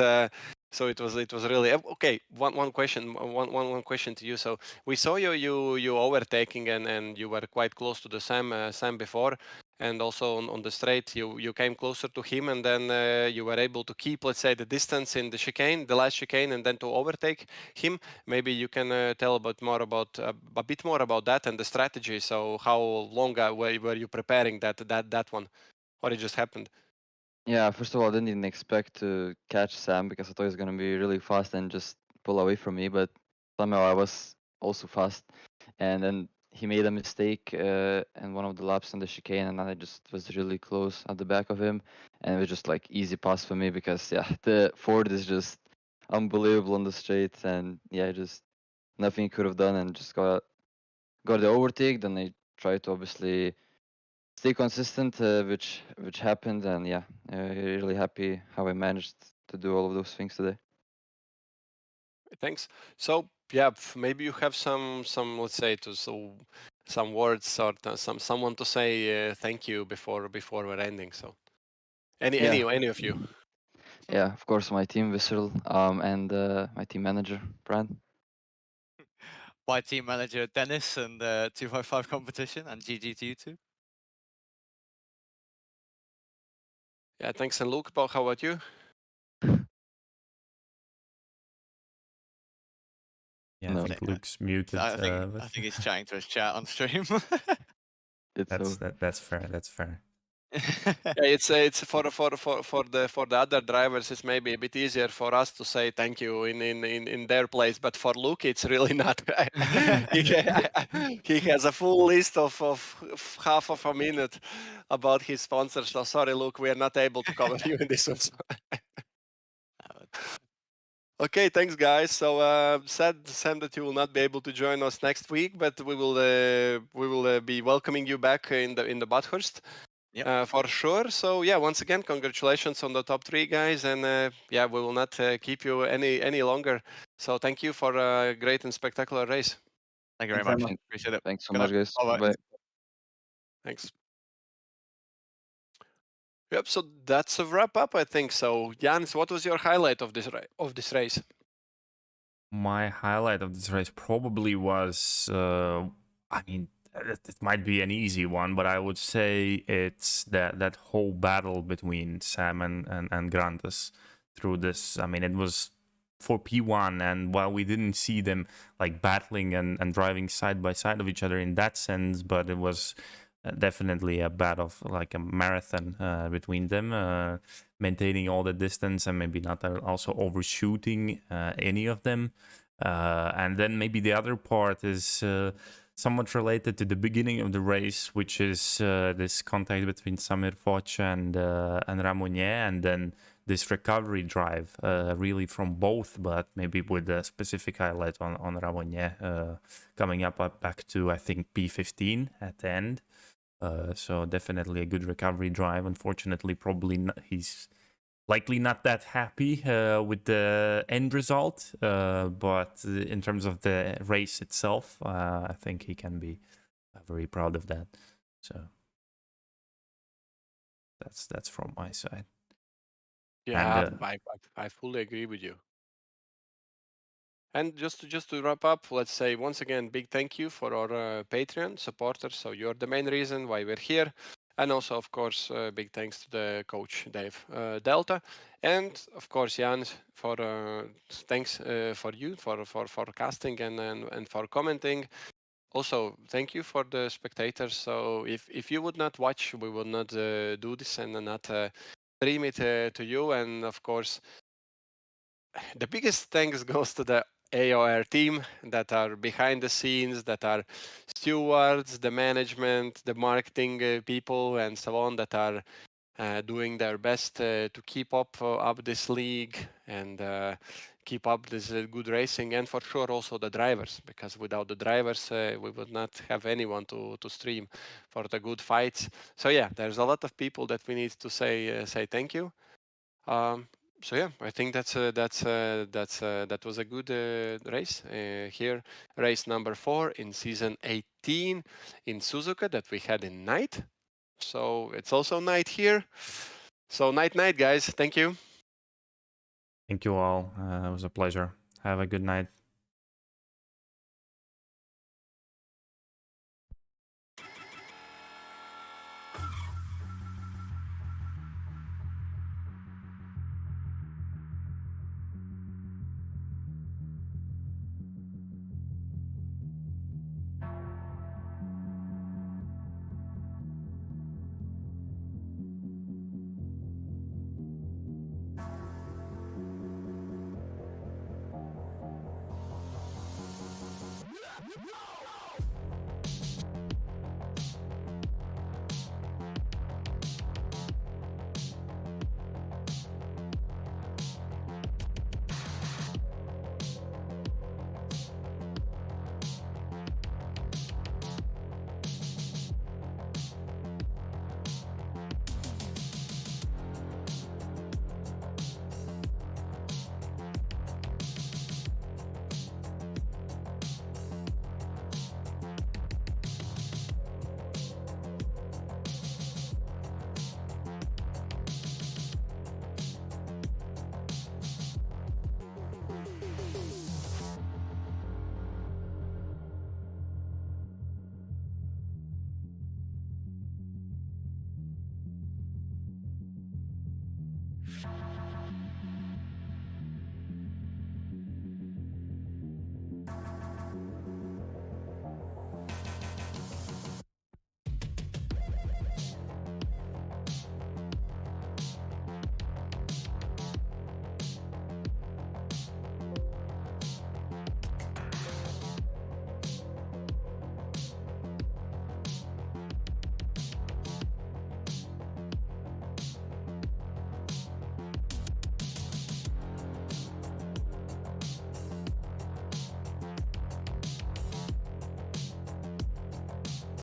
so it was really okay. One question, one question to you. So we saw you overtaking, and you were quite close to the Sam before, and also on the straight you came closer to him, and then you were able to keep, let's say, the distance in the chicane, the last chicane, and then to overtake him. Maybe you can tell a bit more about that and the strategy. So how long were you preparing that one, or it just happened? Yeah, first of all, I didn't even expect to catch Sam because I thought he was gonna be really fast and just pull away from me, but somehow I was also fast. And then he made a mistake in one of the laps on the chicane, and I just was really close at the back of him, and it was just like easy pass for me because yeah, the Ford is just unbelievable on the straight, and yeah, just nothing he could have done, and just got the overtake. Then I tried to obviously stay consistent, which happened, and yeah, really happy how I managed to do all of those things today. Thanks. So yeah, maybe you have some let's say some words or someone to say thank you before we're ending. So any of you. Yeah, of course, my team Visceral, and my team manager Brad. My team manager Dennis and 255 competition, and GG to you too. Yeah, thanks. And Luke, how about you? Yeah, I No. think Luke's muted. I But think he's chatting to his chat on stream. It's that's fair. That's fair. Yeah, it's for the other drivers. It's maybe a bit easier for us to say thank you in their place, but for Luke, it's really not. He has a full list of half of a minute about his sponsors. So sorry, Luke, we are not able to cover you in this one. Okay, thanks, guys. So sad, Sam, that you will not be able to join us next week, but we will be welcoming you back in the Bathurst. Yep. For sure. So yeah, once again, congratulations on the top 3, guys, and yeah, we will not keep you any longer. So thank you for a great and spectacular race. Thank you very Thanks much. very much. Appreciate it. Thanks so Good much, night. guys. Bye-bye. Bye. Thanks. Yep. So that's a wrap up, I think. So Jānis, what was your highlight of this race? My highlight of this race probably was, I mean, it might be an easy one, but I would say it's that whole battle between Sam and Grantas through this. I mean, it was for P1, and while we didn't see them like battling and driving side by side of each other in that sense, but it was definitely a battle, like a marathon between them, maintaining all the distance and maybe not also overshooting any of them. And then maybe the other part is somewhat related to the beginning of the race, which is this contact between Samir Foch and Ramonier, and then this recovery drive, really from both, but maybe with a specific highlight on Ramonier, coming up back to, I think, P15 at the end. So definitely a good recovery drive. Unfortunately, probably not, he's likely not that happy with the end result, but in terms of the race itself, I think he can be very proud of that. So that's from my side. Yeah, And, I fully agree with you. And just to wrap up, let's say once again, big thank you for our Patreon supporters. So you're the main reason why we're here. And also, of course, big thanks to the coach, Dave Delta. And of course, Jānis, for thanks for you for casting and for commenting. Also, thank you for the spectators. So if you would not watch, we would not do this and not stream it to you. And of course, the biggest thanks goes to the AOR team that are behind the scenes, that are stewards, the management, the marketing people, and so on, that are doing their best to keep up this league and keep up this good racing, and for sure also the drivers, because without the drivers we would not have anyone to stream for the good fights. So yeah, there's a lot of people that we need to say thank you. So yeah, I think that was a good race here. Race number 4 in season 18 in Suzuka that we had in night. So it's also night here. So night, guys. Thank you. thank you all. It was a pleasure. Have a good night.